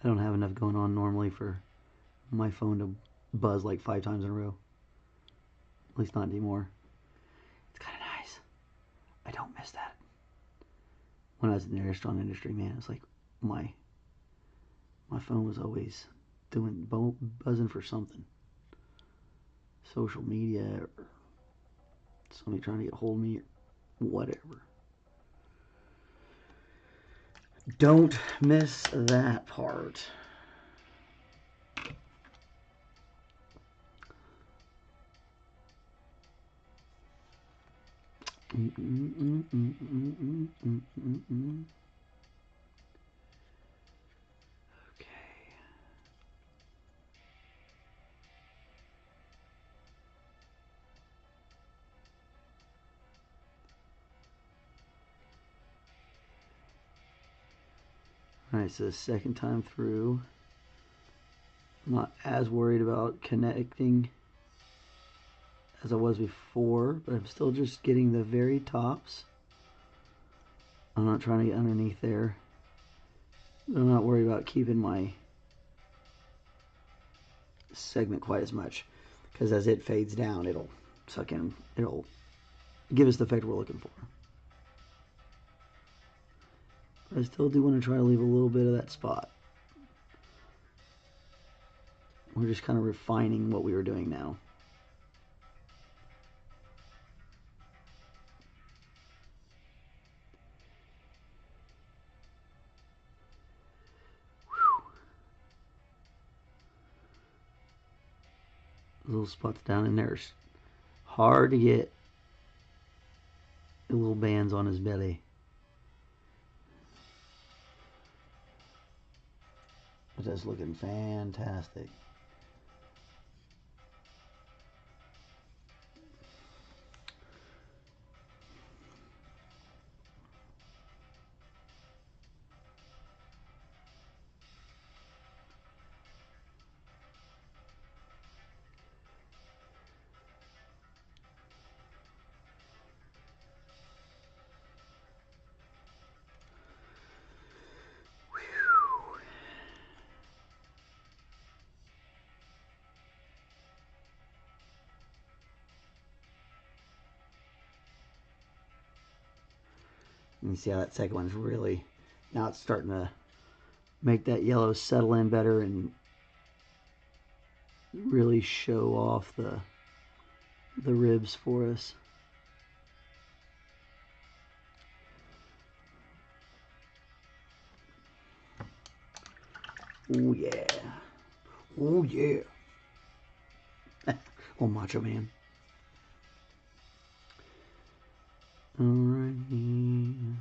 I don't have enough going on normally for my phone to buzz like 5 times in a row. At least not anymore. It's kind of nice. I don't miss that. When I was in the restaurant industry, man, it's like my phone was always buzzing for something. Social media, or somebody trying to get a hold of me, or whatever. Don't miss that part. Alright, so the second time through, I'm not as worried about connecting as I was before, but I'm still just getting the very tops. I'm not trying to get underneath there. I'm not worried about keeping my segment quite as much, because as it fades down, it'll suck in, it'll give us the effect we're looking for. I still do want to try to leave a little bit of that spot. We're just kind of refining what we were doing now. Little spots down in there. Hard to get the little bands on his belly. But that's looking fantastic. You see how that second one's really, now it's starting to make that yellow settle in better and really show off the ribs for us. Oh yeah. Oh yeah. Oh, Macho Man. Alrighty.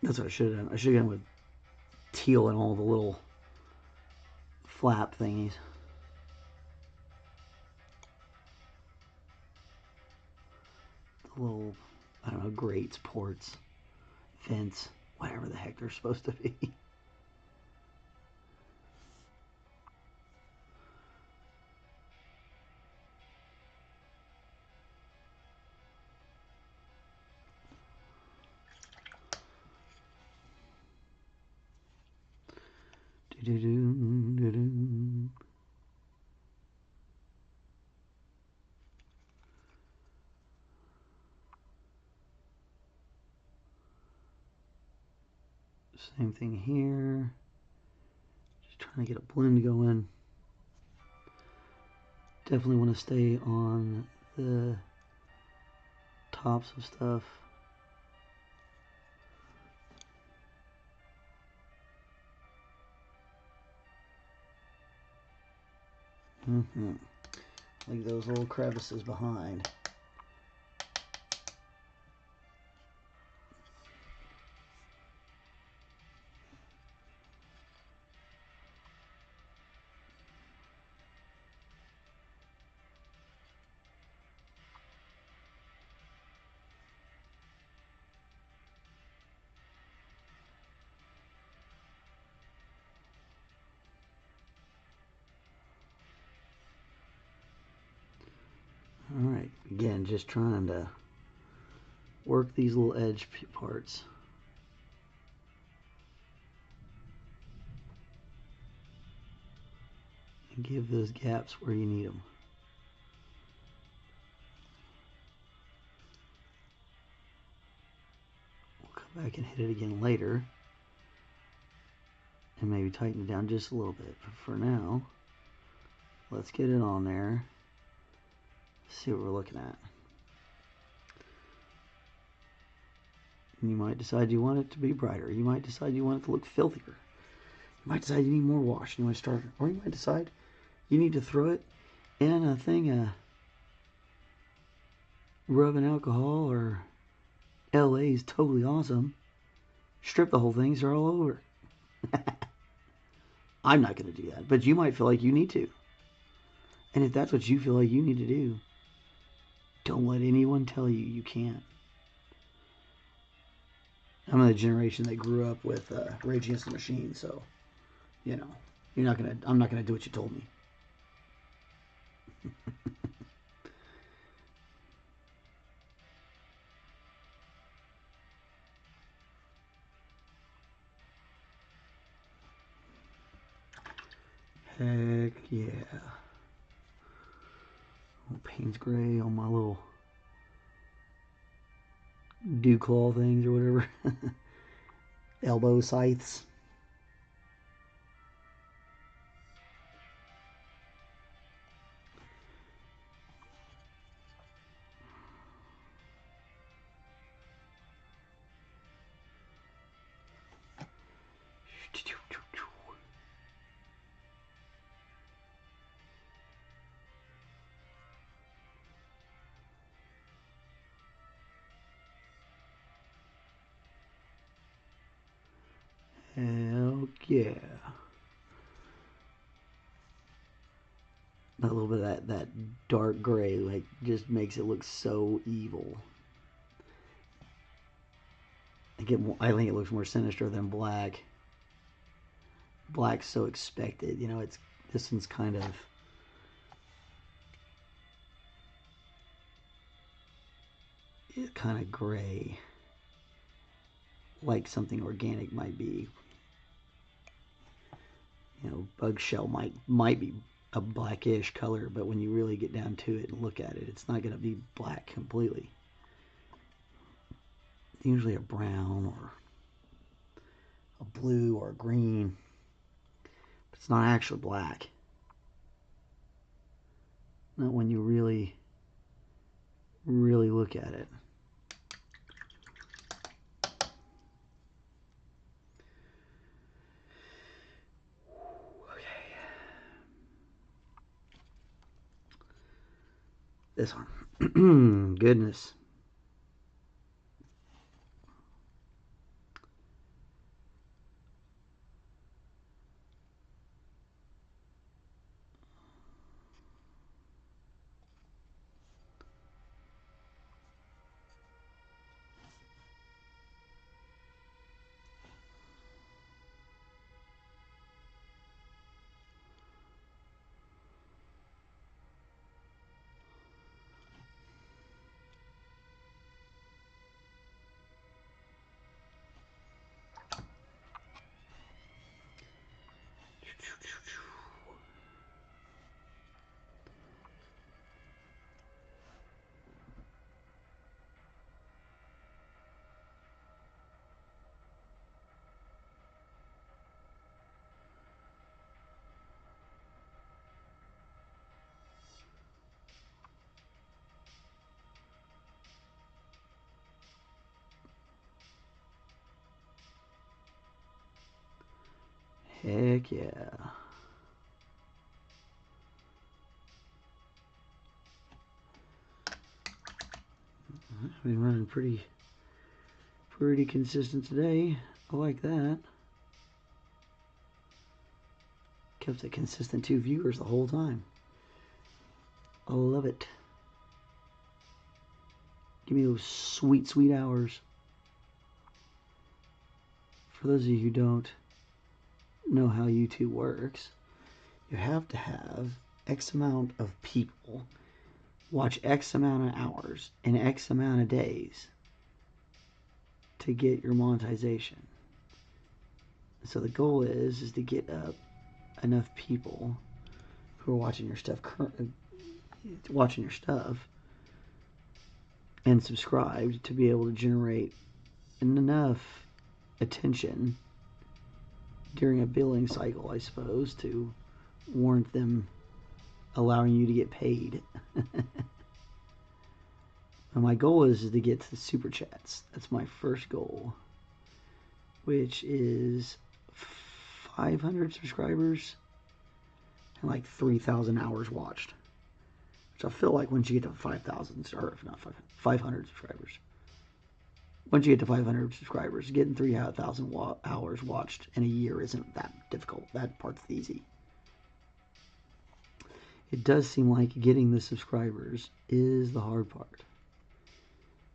That's what I should have done. I should have gone with teal and all the little flap thingies. The little, I don't know, grates, ports, vents, whatever the heck they're supposed to be. Same thing here. Just trying to get a blend going. Definitely want to stay on the tops of stuff. Leave those little crevices behind. Again, just trying to work these little edge parts. And give those gaps where you need them. We'll come back and hit it again later. And maybe tighten it down just a little bit. But for now, let's get it on there. See what we're looking at. And you might decide you want it to be brighter. You might decide you want it to look filthier. You might decide you need more wash. And you want to start, or you might decide you need to throw it in a thing of rubbing alcohol, or LA is totally awesome. Strip the whole thing, so they're all over. I'm not going to do that, but you might feel like you need to. And if that's what you feel like you need to do, don't let anyone tell you you can't. I'm of the generation that grew up with Rage Against the Machine, so you know, I'm not gonna do what you told me. Heck yeah. Little Payne's gray on my little dew claw things or whatever. Elbow scythes. Hell yeah. A little bit of that dark gray, like, just makes it look so evil. I think it looks more sinister than black. Black's so expected, you know. This one's kind of gray, like something organic might be. You know, bug shell might be a blackish color, but when you really get down to it and look at it, it's not going to be black completely. It's usually a brown or a blue or a green, but it's not actually black. Not when you really look at it. This one. Goodness. Heck yeah. I've been running pretty consistent today. I like that. Kept it consistent 2 viewers the whole time. I love it. Give me those sweet, sweet hours. For those of you who don't know how YouTube works, you have to have X amount of people watch X amount of hours in X amount of days to get your monetization. So the goal is to get up enough people who are watching your stuff, and subscribed to be able to generate enough attention during a billing cycle, I suppose, to warrant them allowing you to get paid. And my goal is to get to the super chats. That's my first goal, which is 500 subscribers and like 3,000 hours watched. Which I feel like once you get to 5,000, or if not 500 subscribers. Once you get to 500 subscribers, getting 3,000 hours watched in a year isn't that difficult. That part's easy. It does seem like getting the subscribers is the hard part.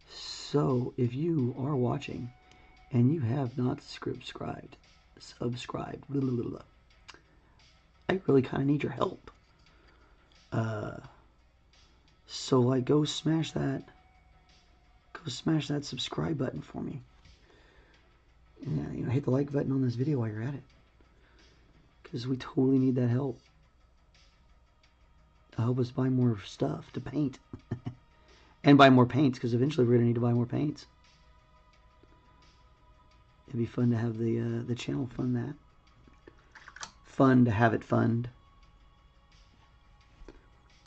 So if you are watching and you have not subscribed, I really kind of need your help. So like go smash that subscribe button for me. And hit the like button on this video while you're at it, because we totally need that help. Help us buy more stuff to paint. And buy more paints, because eventually we're going to need to buy more paints. It'd be fun to have the channel fund that. Fun to have it fund.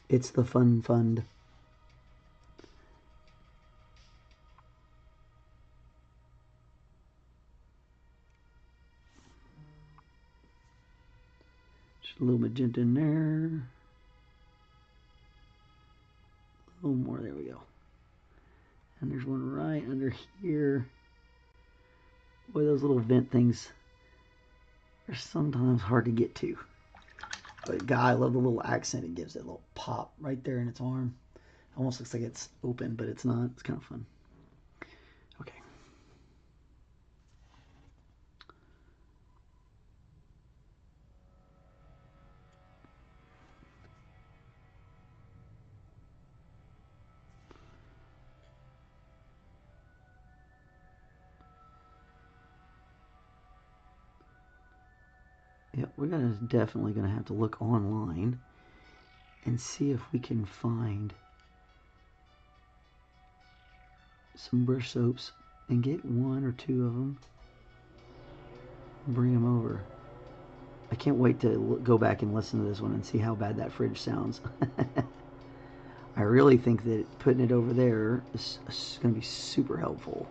It's the fun fund. Just a little magenta in there. A little more, there we go. And there's one right under here. Boy, those little vent things are sometimes hard to get to. But God, I love the little accent it gives, that little pop right there in its arm. Almost looks like it's open, but it's not. It's kind of fun. Okay. Yep, we're definitely gonna have to look online and see if we can find some brush soaps and get one or two of them, bring them over. I can't wait to go back and listen to this one and see how bad that fridge sounds. I really think that putting it over there is going to be super helpful.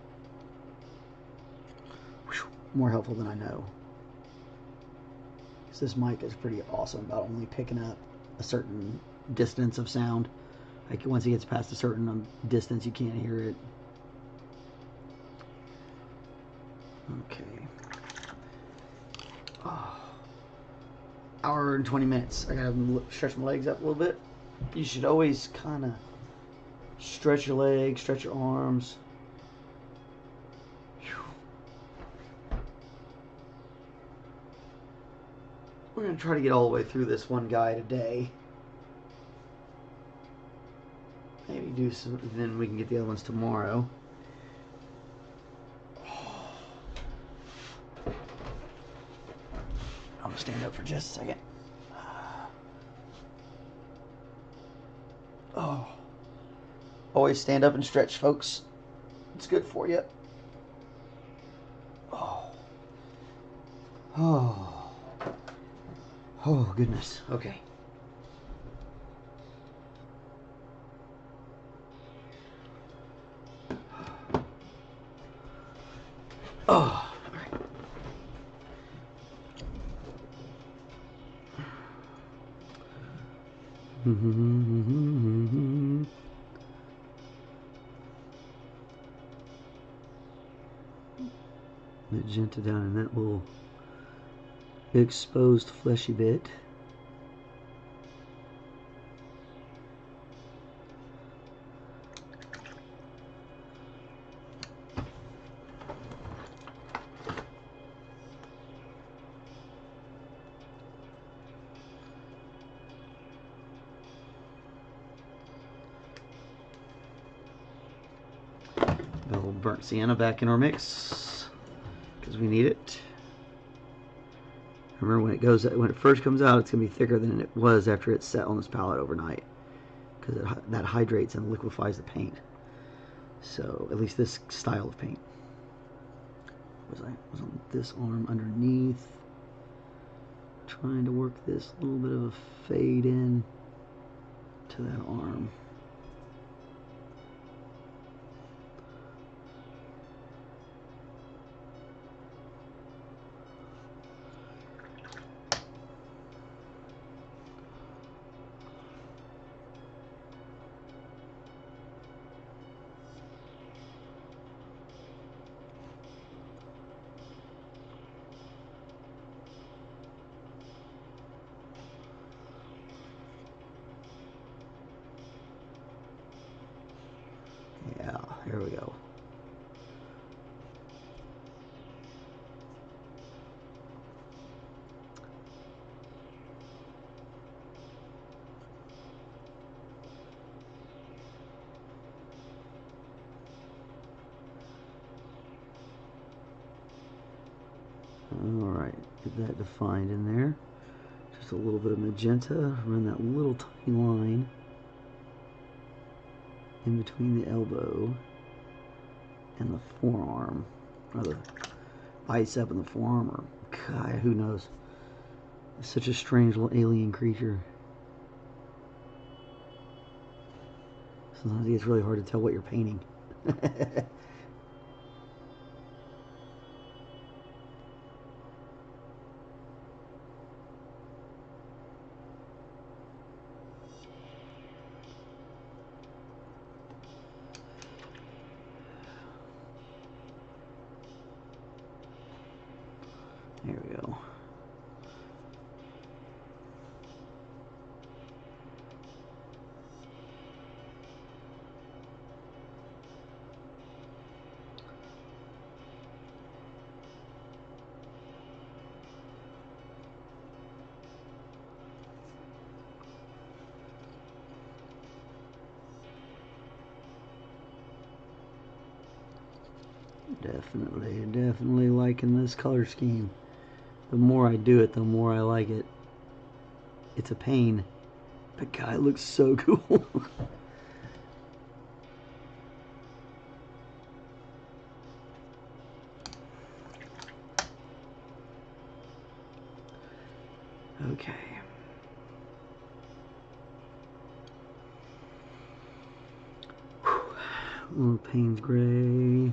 More helpful than I know. Because this mic is pretty awesome about only picking up a certain distance of sound. Like once it gets past a certain distance, you can't hear it. Okay. Oh. Hour and 20 minutes. I gotta stretch my legs up a little bit. You should always kind of stretch your legs, stretch your arms. We're gonna try to get all the way through this one guy today. Maybe do some, then we can get the other ones tomorrow. I'm gonna stand up for just a second. Oh. Always stand up and stretch, folks. It's good for you. Oh. Oh. Oh, goodness. Okay. Oh. Magenta down in that little exposed fleshy bit. burnt sienna back in our mix because we need it. Remember, when it first comes out, it's gonna be thicker than it was after it's set on this palette overnight, because that hydrates and liquefies the paint. So at least this style of paint. Was on this arm underneath, trying to work this little bit of a fade in to that arm. Yeah, here we go. Alright, get that defined in there. Just a little bit of magenta, run that little tiny line in between the elbow and the forearm, or the bicep and the forearm, or God, who knows. It's such a strange little alien creature. Sometimes it's really hard to tell what you're painting. There we go. Definitely liking this color scheme. The more I do it, the more I like it. It's a pain, but God, it looks so cool. Okay. Little Payne's gray.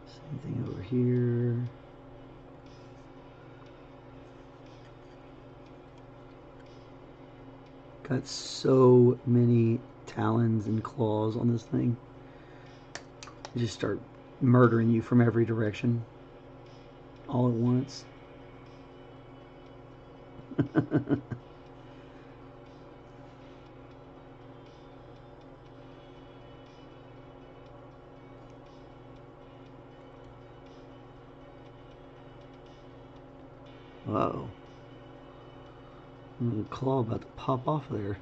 Same thing over here. Got so many talons and claws on this thing. They just start murdering you from every direction all at once. Uh-oh. The claw about to pop off there.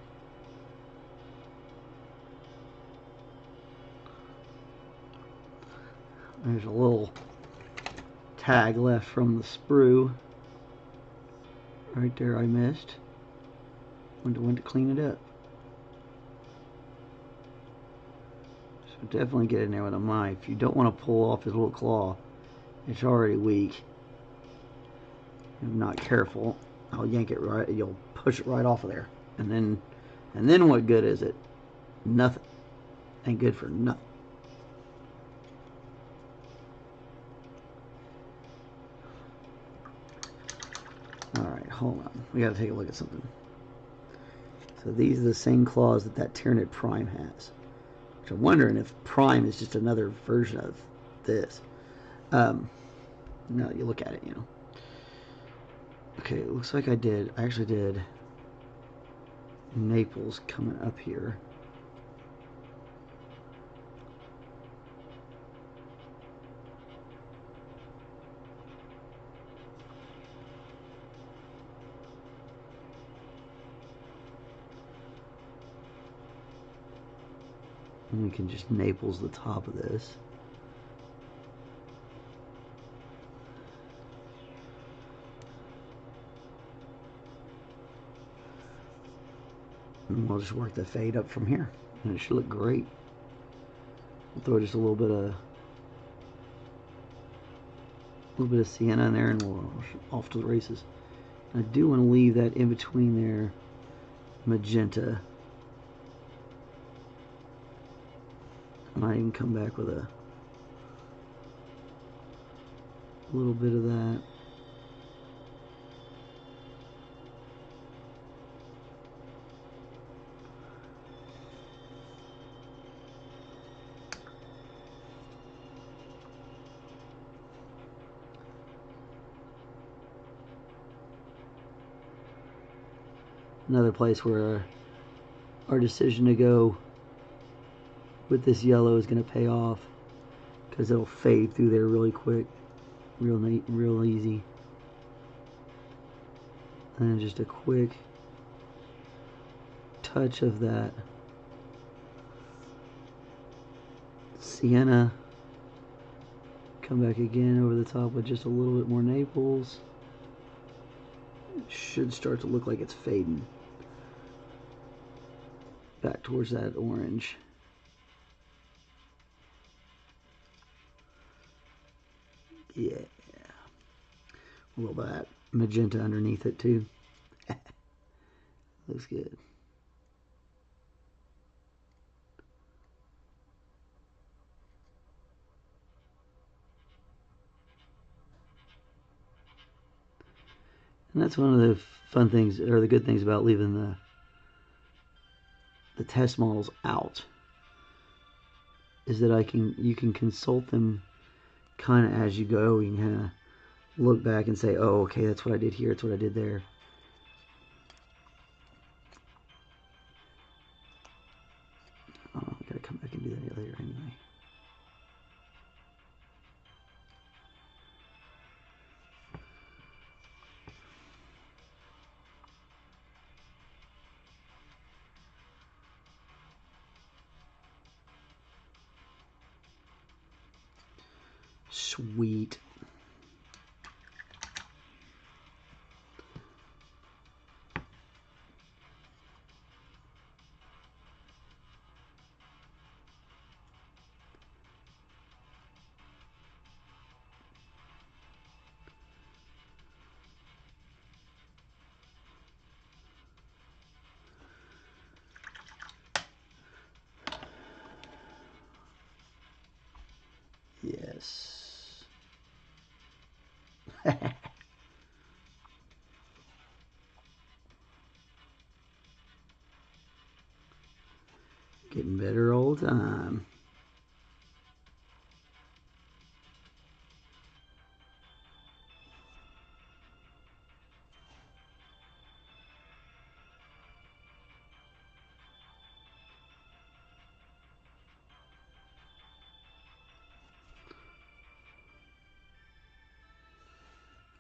There's a little tag left from the sprue. Right there I missed. Went to clean it up. So definitely get in there with a knife. You don't want to pull off his little claw. It's already weak. If not careful, I'll yank it right, you'll push it right off of there. And then what good is it? Nothing. Ain't good for nothing. Alright, hold on. We gotta take a look at something. So these are the same claws that Tyranid Prime has. Which I'm wondering if Prime is just another version of this. Now that you look at it, you know. Okay, it looks like I actually did Naples coming up here. And we can just Naples the top of this. And we'll just work the fade up from here. And it should look great. We'll throw just a little bit of Sienna in there and we'll off to the races. And I do want to leave that in between there, Magenta. I might even come back with a little bit of that. Another place where our decision to go with this yellow is going to pay off because it'll fade through there really quick, real neat, real easy. And just a quick touch of that Sienna. Come back again over the top with just a little bit more Naples. It should start to look like it's fading back towards that orange. Yeah. A little bit of that magenta underneath it too. Looks good. And that's one of the fun things, or the good things about leaving the test models out, is that you can consult them kind of as you go. You can kind of look back and say, oh, okay, that's what I did here, that's what I did there. Oh, I gotta come back and do that later anyway. Sweet. Yes. Getting better all the time.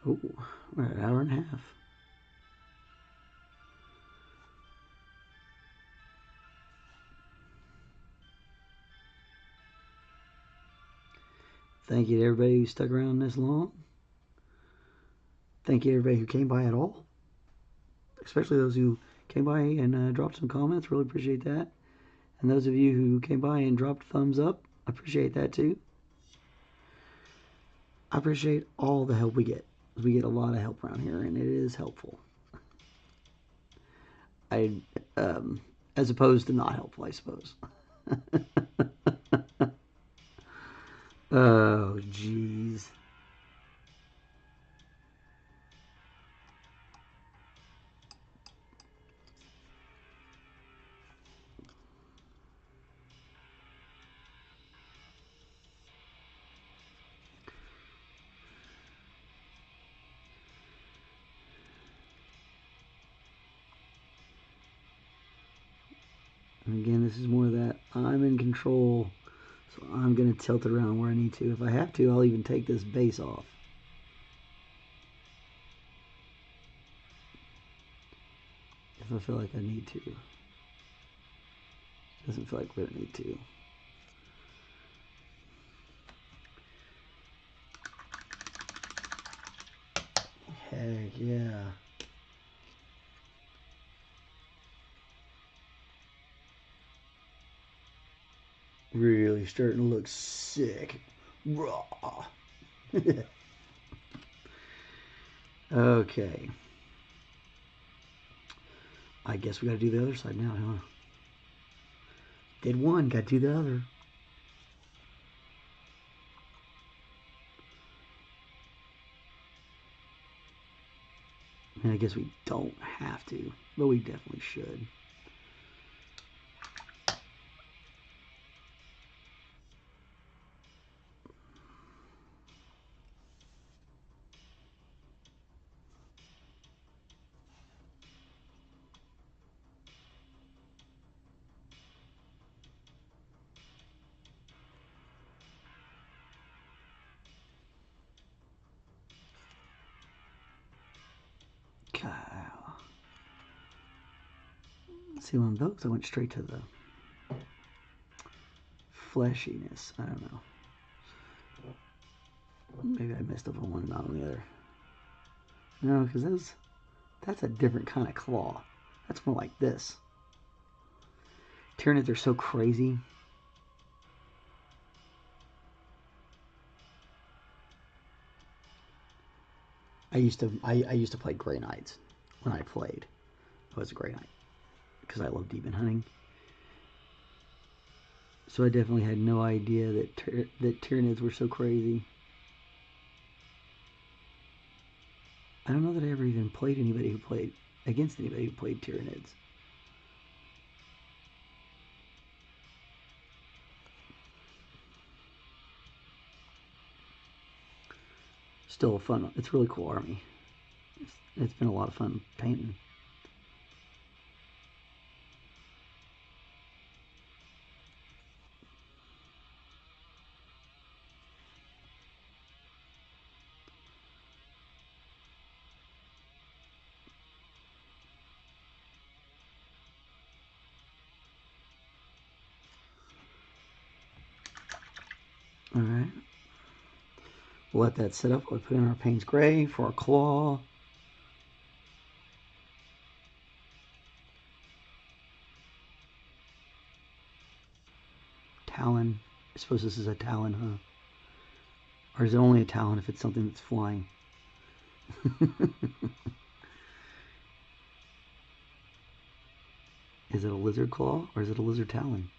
Oh, we're at an hour and a half. Thank you to everybody who stuck around this long. Thank you to everybody who came by at all. Especially those who came by and dropped some comments. Really appreciate that. And those of you who came by and dropped thumbs up, I appreciate that too. I appreciate all the help we get. We get a lot of help around here, and it is helpful. As opposed to not helpful, I suppose. Oh, jeez. And again, this is more of that I'm in control, so I'm going to tilt it around where I need to. If I have to, I'll even take this base off. If I feel like I need to. Doesn't feel like we don't need to. Heck yeah. Really starting to look sick. Raw. Okay. I guess we gotta do the other side now, huh? Did one, gotta do the other. I guess we don't have to, but we definitely should. Kyle. See, one of those, I went straight to the fleshiness. I don't know. Maybe I missed up on one, not on the other. No, because that's a different kind of claw. That's more like this. Tyranids are so crazy. I used to play Grey Knights when I played. I was a Grey Knight because I love demon hunting. So I definitely had no idea that Tyranids were so crazy. I don't know that I ever even played anybody who played against anybody who played Tyranids. Still fun. It's a really cool army. It's been a lot of fun painting. Alright. We'll let that sit up. We'll put in our Payne's Gray for our claw. Talon. I suppose this is a Talon, huh? Or is it only a Talon if it's something that's flying? Is it a lizard claw or is it a lizard talon?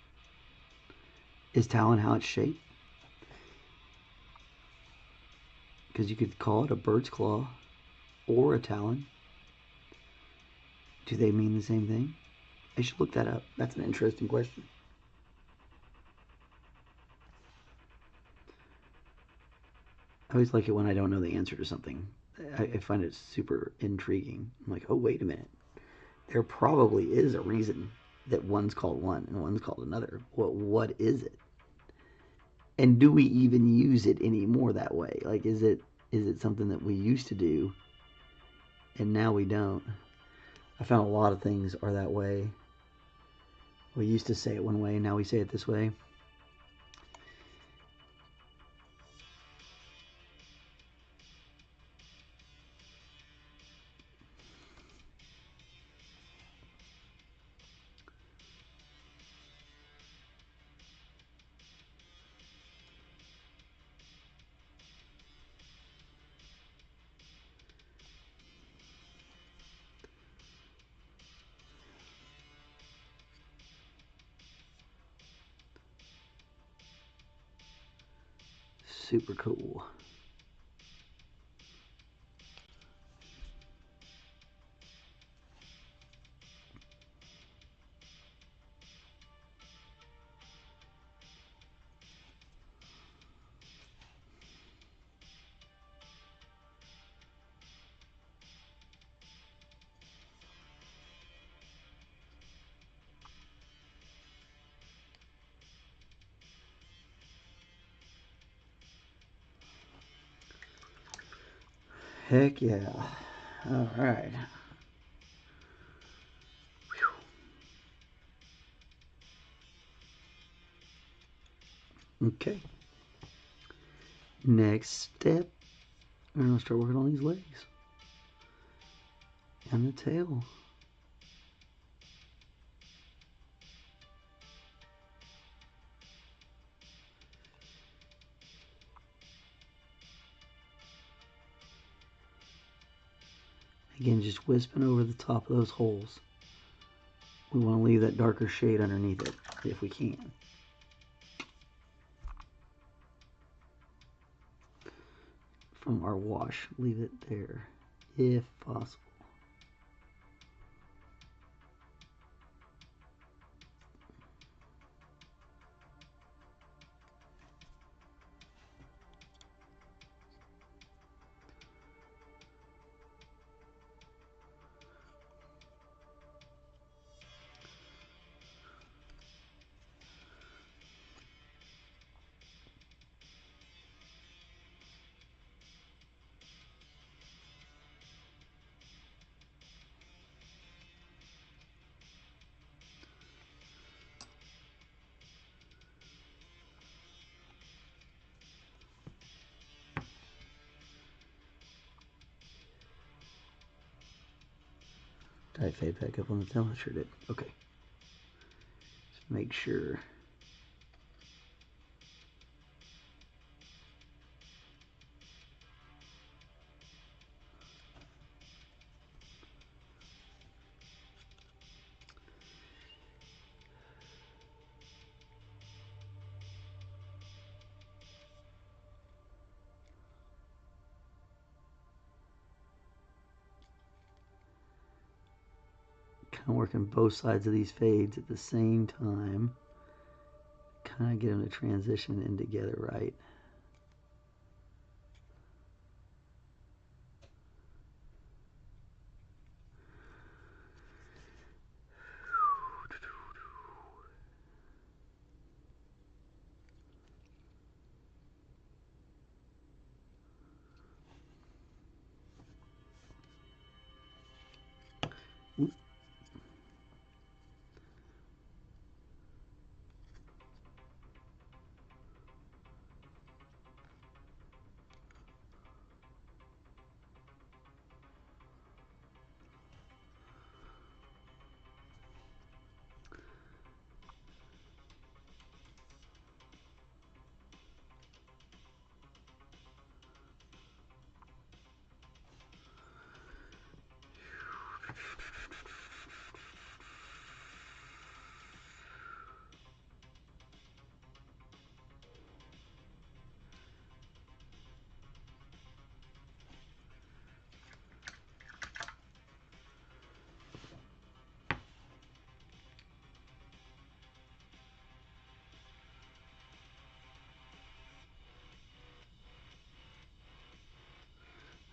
Is talon how it's shaped? Because you could call it a bird's claw or a talon. Do they mean the same thing? I should look that up. That's an interesting question. I always like it when I don't know the answer to something. I find it super intriguing. I'm like, oh, wait a minute. There probably is a reason that one's called one and one's called another. What is it? And do we even use it anymore that way? Like, is it something that we used to do and now we don't? I found a lot of things are that way. We used to say it one way, and now we say it this way. Super cool. Heck yeah. All right. Okay. Next step, we're going to start working on these legs and the tail. Again, just wisping over the top of those holes. We want to leave that darker shade underneath it if we can. From our wash, leave it there if possible. Did I fade back up on the tail? I sure did. Okay. Just make sure. Kind of working both sides of these fades at the same time. Kind of get them to transition in together right.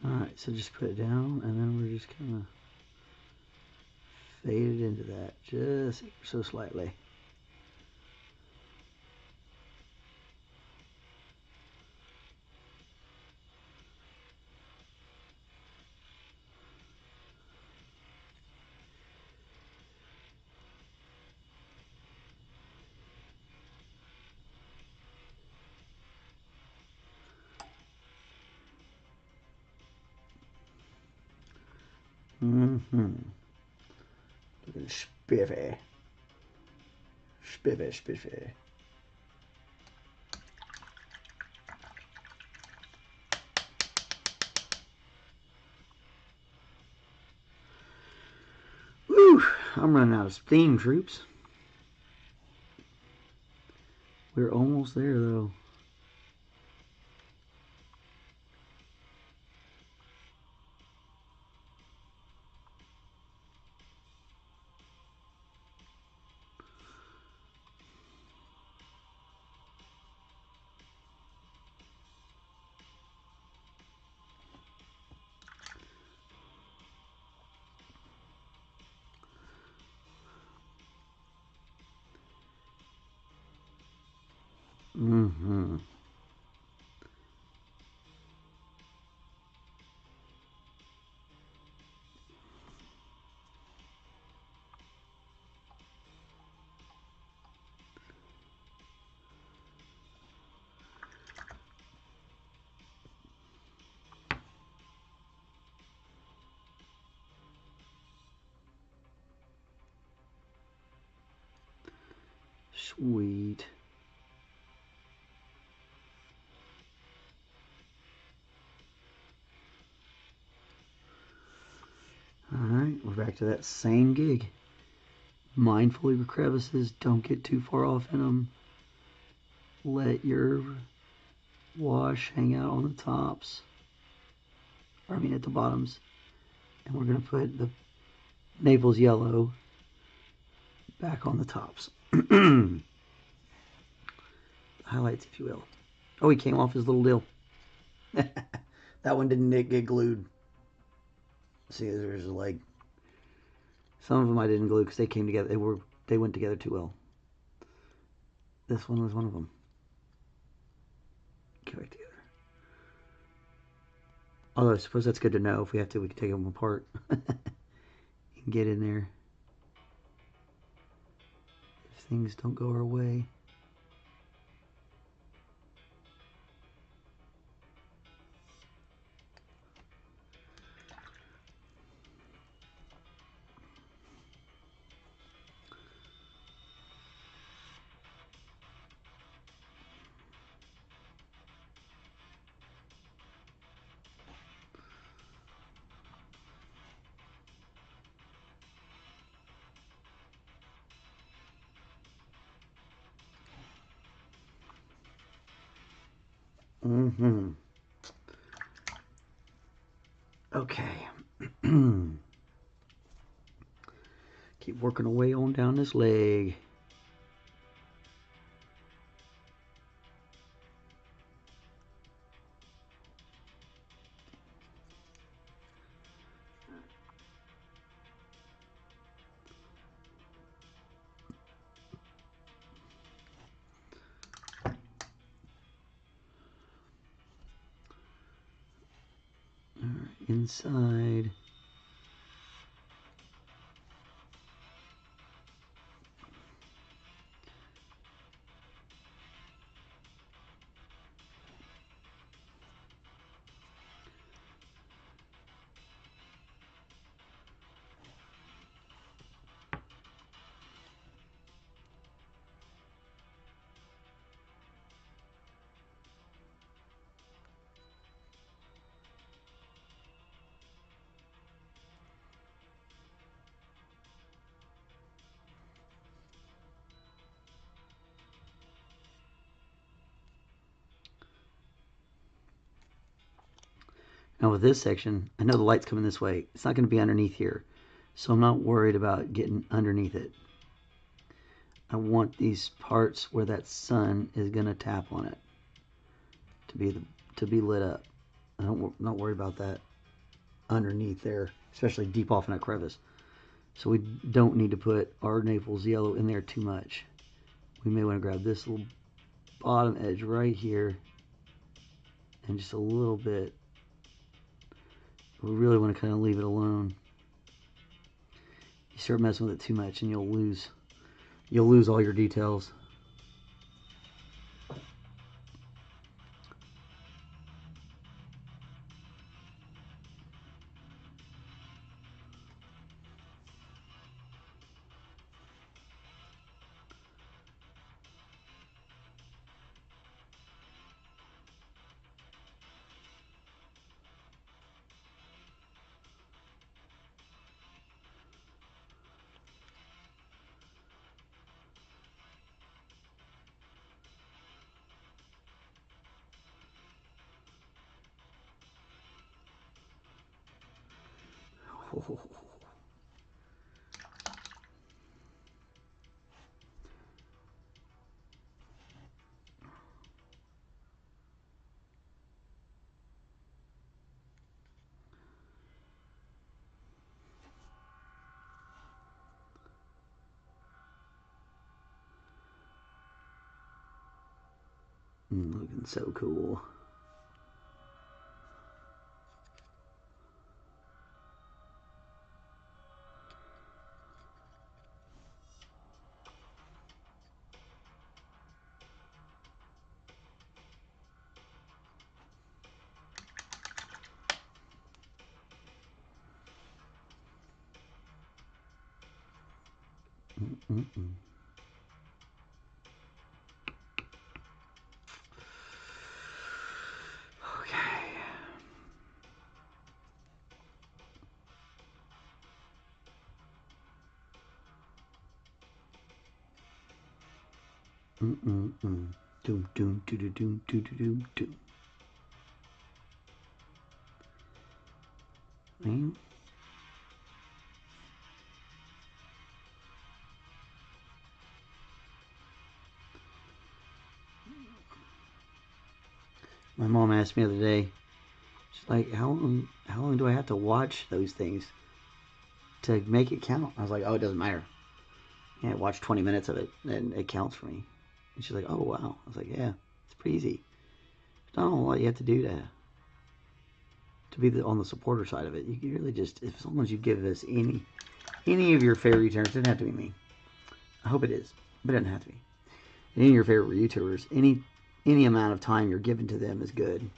Alright, so just put it down, and then we're just kind of fade it into that just so slightly. Looking spiffy. Spiffy, spiffy. Whew, I'm running out of steam, troops. We're almost there, though. Sweet. Alright, we're back to that same gig. Mindfully with crevices, don't get too far off in them. Let your wash hang out on the tops. Or I mean at the bottoms. And we're going to put the Naples yellow back on the tops. Highlights, if you will. Oh, he came off his little deal. That one didn't get glued. See, there's like some of them I didn't glue because they came together. They went together too well. This one was one of them. Get right together. Although I suppose that's good to know. If we have to, we can take them apart and get in there. If things don't go our way. Okay. Keep working away on down this leg. All right, inside. Now with this section, I know the light's coming this way. It's not going to be underneath here. So I'm not worried about getting underneath it. I want these parts where that sun is going to tap on it to be lit up. I'm not worried about that underneath there, especially deep off in that crevice. So we don't need to put our Naples yellow in there too much. We may want to grab this little bottom edge right here and just a little bit. We really want to kind of leave it alone. You start messing with it too much and you'll lose all your details. Looking so cool. Doom, doom, doom, doom, doom, doom, doom. Man. My mom asked me the other day, she's like, how long do I have to watch those things to make it count? I was like, oh, it doesn't matter. Yeah, watch 20 minutes of it, and it counts for me. And she's like, oh, wow. I was like, yeah, it's pretty easy. There's not a lot you have to do to be on the supporter side of it. You can really just, as long as you give us any of your favorite YouTubers, it doesn't have to be me. I hope it is, but it doesn't have to be. Any of your favorite YouTubers, any amount of time you're giving to them is good.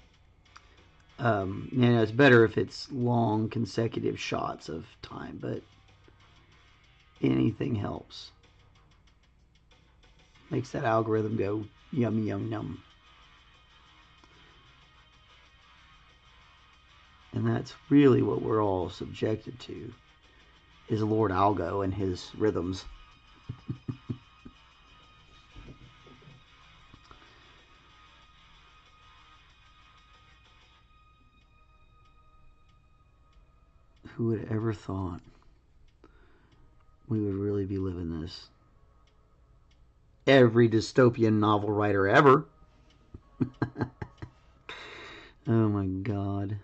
It's better if it's long consecutive shots of time, but anything helps. Makes that algorithm go yum yum yum. And that's really what we're all subjected to, is Lord Algo and his rhythms. Who would have ever thought we would really be living this? Every dystopian novel writer ever. Oh my God.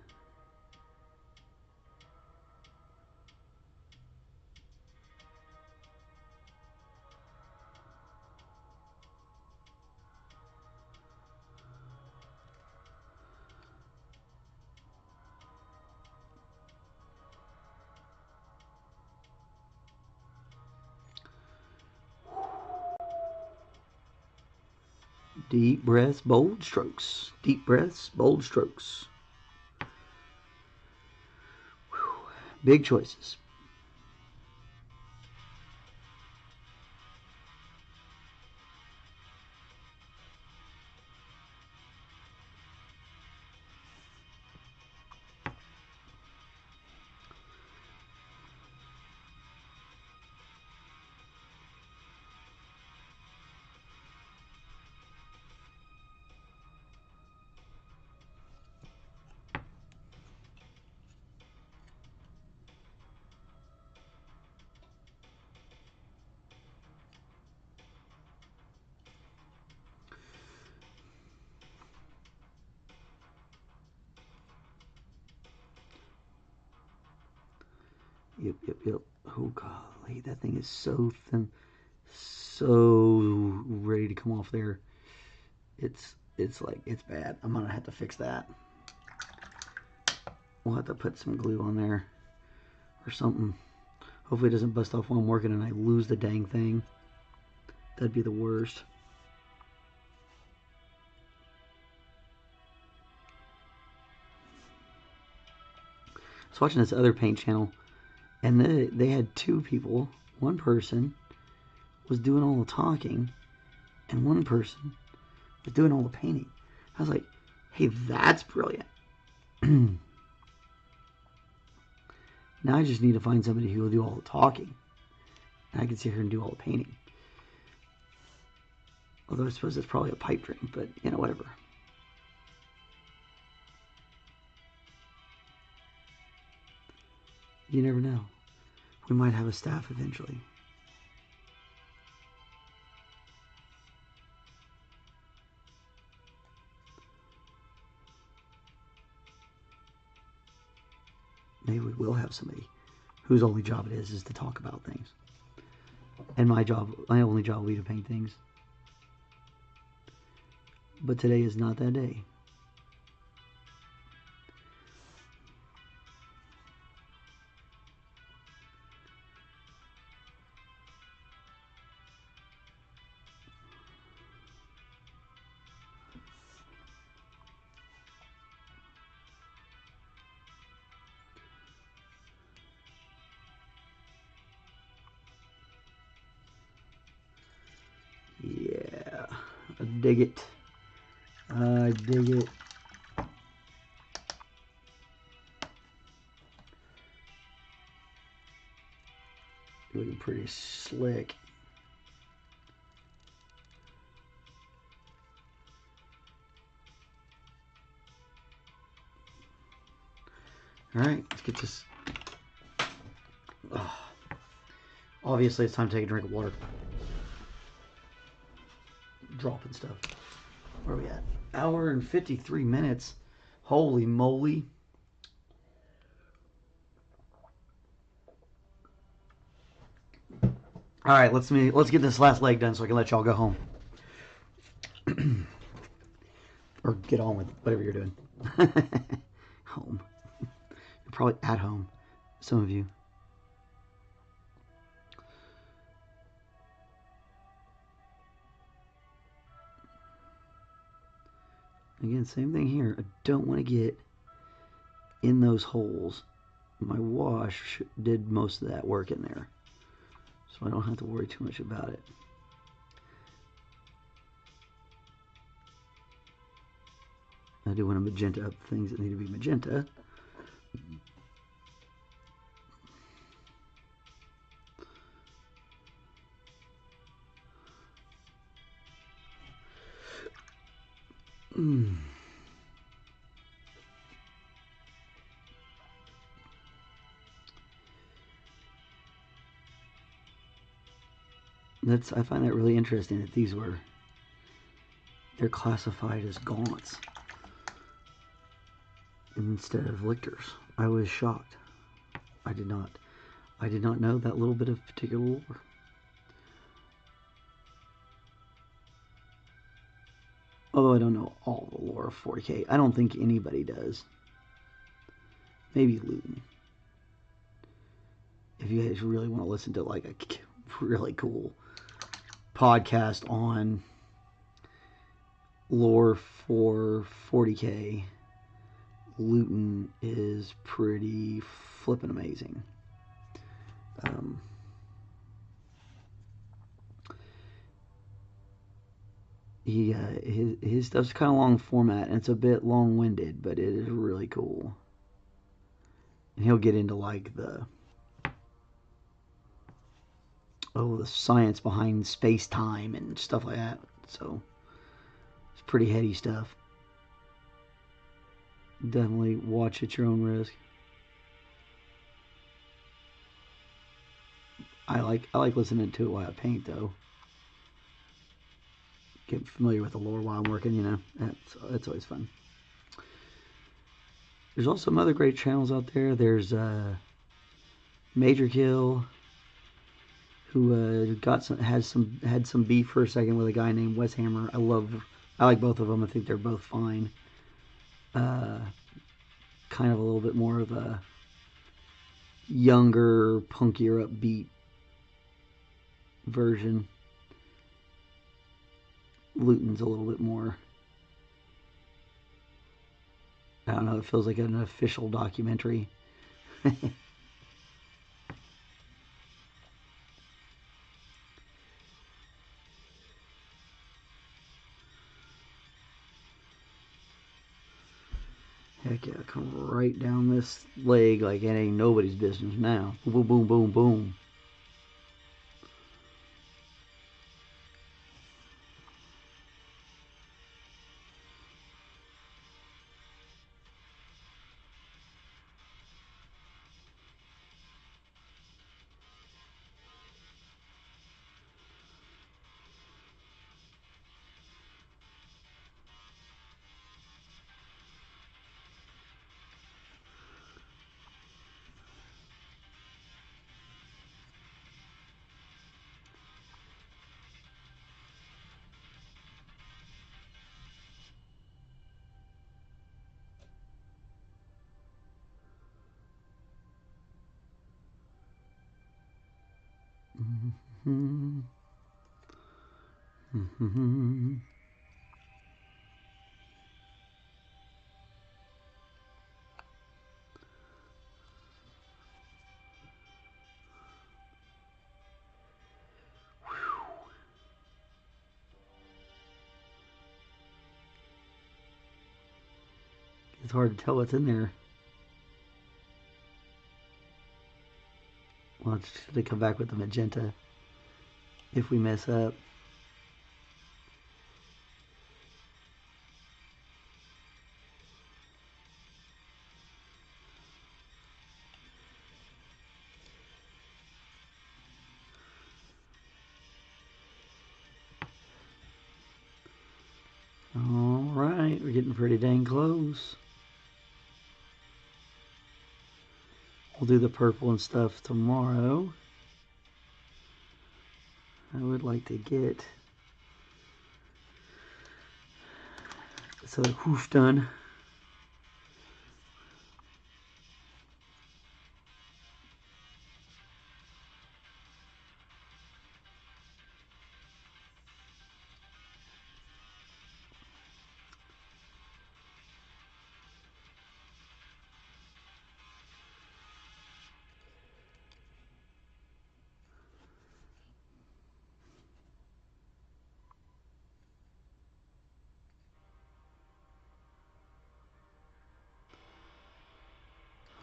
Deep breaths, bold strokes. Deep breaths, bold strokes. Whew. Big choices. Yep. Oh golly, that thing is so thin, so ready to come off there. It's bad. I'm gonna have to fix that. We'll have to put some glue on there or something. Hopefully it doesn't bust off while I'm working and I lose the dang thing. That'd be the worst. I was watching this other paint channel, and they had two people. One person was doing all the talking, and one person was doing all the painting. I was like, hey, that's brilliant. Now I just need to find somebody who will do all the talking, and I can sit here and do all the painting. Although I suppose it's probably a pipe dream, but whatever. You never know. We might have a staff eventually. Maybe we will have somebody whose only job it is to talk about things. And my only job will be to paint things. But today is not that day. Yeah, I dig it. I dig it. Looking pretty slick. All right, let's get this. Oh. Obviously, it's time to take a drink of water. Dropping stuff. Where are we at? Hour and 53 minutes. Holy moly. All right, let's get this last leg done so I can let y'all go home. Or get on with whatever you're doing. Home. You're probably at home. Some of you. Again, same thing here. I don't want to get in those holes. My wash did most of that work in there, so I don't have to worry too much about it. I do want to magenta up things that need to be magenta. I find that really interesting that they're classified as gaunts instead of lictors. I was shocked. I did not know that little bit of particular lore. Although I don't know all the lore of 40K. I don't think anybody does. Maybe Luton. If you guys really want to listen to like a really cool podcast on lore for 40K, Luton is pretty flippin' amazing. His stuff's kind of long format and it's a bit long-winded, but it is really cool. And he'll get into like the science behind space-time and stuff like that. So it's pretty heady stuff. Definitely watch at your own risk. I like listening to it while I paint though. Get familiar with the lore while I'm working, you know. That's always fun. There's also some other great channels out there. There's Major Kill, who had some beef for a second with a guy named Wes Hammer. I like both of them. I think they're both fine. Kind of a little bit more of a younger, punkier, upbeat version. Luton's a little bit more, I don't know, it feels like an official documentary. Heck yeah, come right down this leg like it ain't nobody's business now. Boom, boom, boom, boom. It's hard to tell what's in there. Well, it's to come back with the magenta if we mess up. Alright, we're getting pretty dang close. We'll do the purple and stuff tomorrow. I would like to get this other hoof done.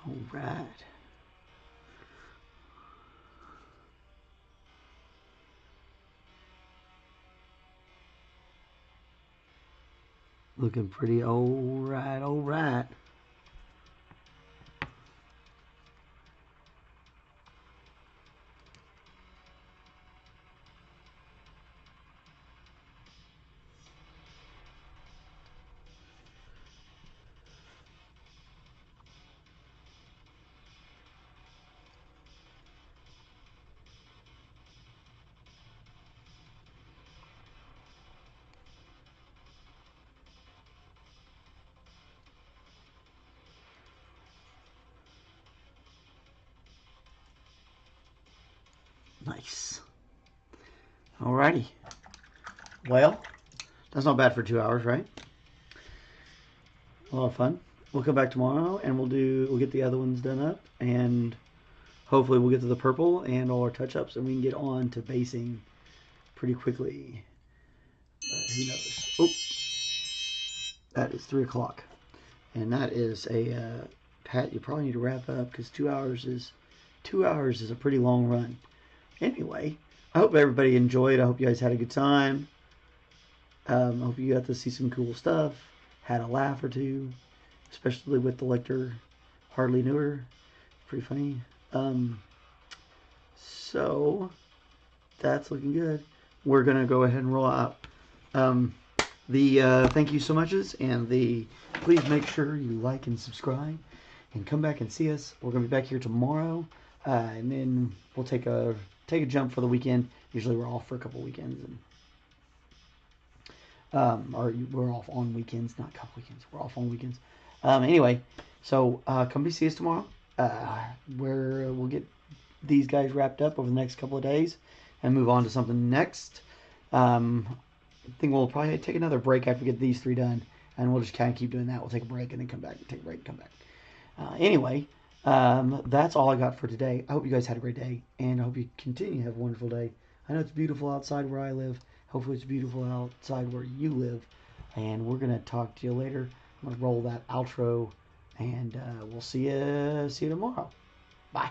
All right. Looking pretty all right, all right. Nice. Alrighty. Well, that's not bad for 2 hours, right? A lot of fun. We'll come back tomorrow and we'll get the other ones done up, and hopefully we'll get to the purple and all our touch-ups, and we can get on to basing pretty quickly. But who knows? Oh, that is 3 o'clock, and that is a Pat. You probably need to wrap up because 2 hours is a pretty long run. Anyway, I hope everybody enjoyed. I hope you guys had a good time. I hope you got to see some cool stuff, had a laugh or two, especially with the lector. Hardly knew her. Pretty funny. So that's looking good. We're gonna go ahead and roll out the thank you so muches, and please make sure you like and subscribe and come back and see us. We're gonna be back here tomorrow, and then we'll take a jump for the weekend. Usually we're off for a couple weekends, and or we're off on weekends, not a couple weekends. We're off on weekends. Anyway, so come see us tomorrow, where we'll get these guys wrapped up over the next couple of days and move on to something next. I think we'll probably take another break after we get these 3 done, and we'll just kind of keep doing that. We'll take a break and then come back, take a break and come back. Anyway, that's all I got for today. I hope you guys had a great day, and I hope you continue to have a wonderful day. I know it's beautiful outside where I live. Hopefully it's beautiful outside where you live, and we're going to talk to you later. I'm going to roll that outro, and we'll see you tomorrow. Bye.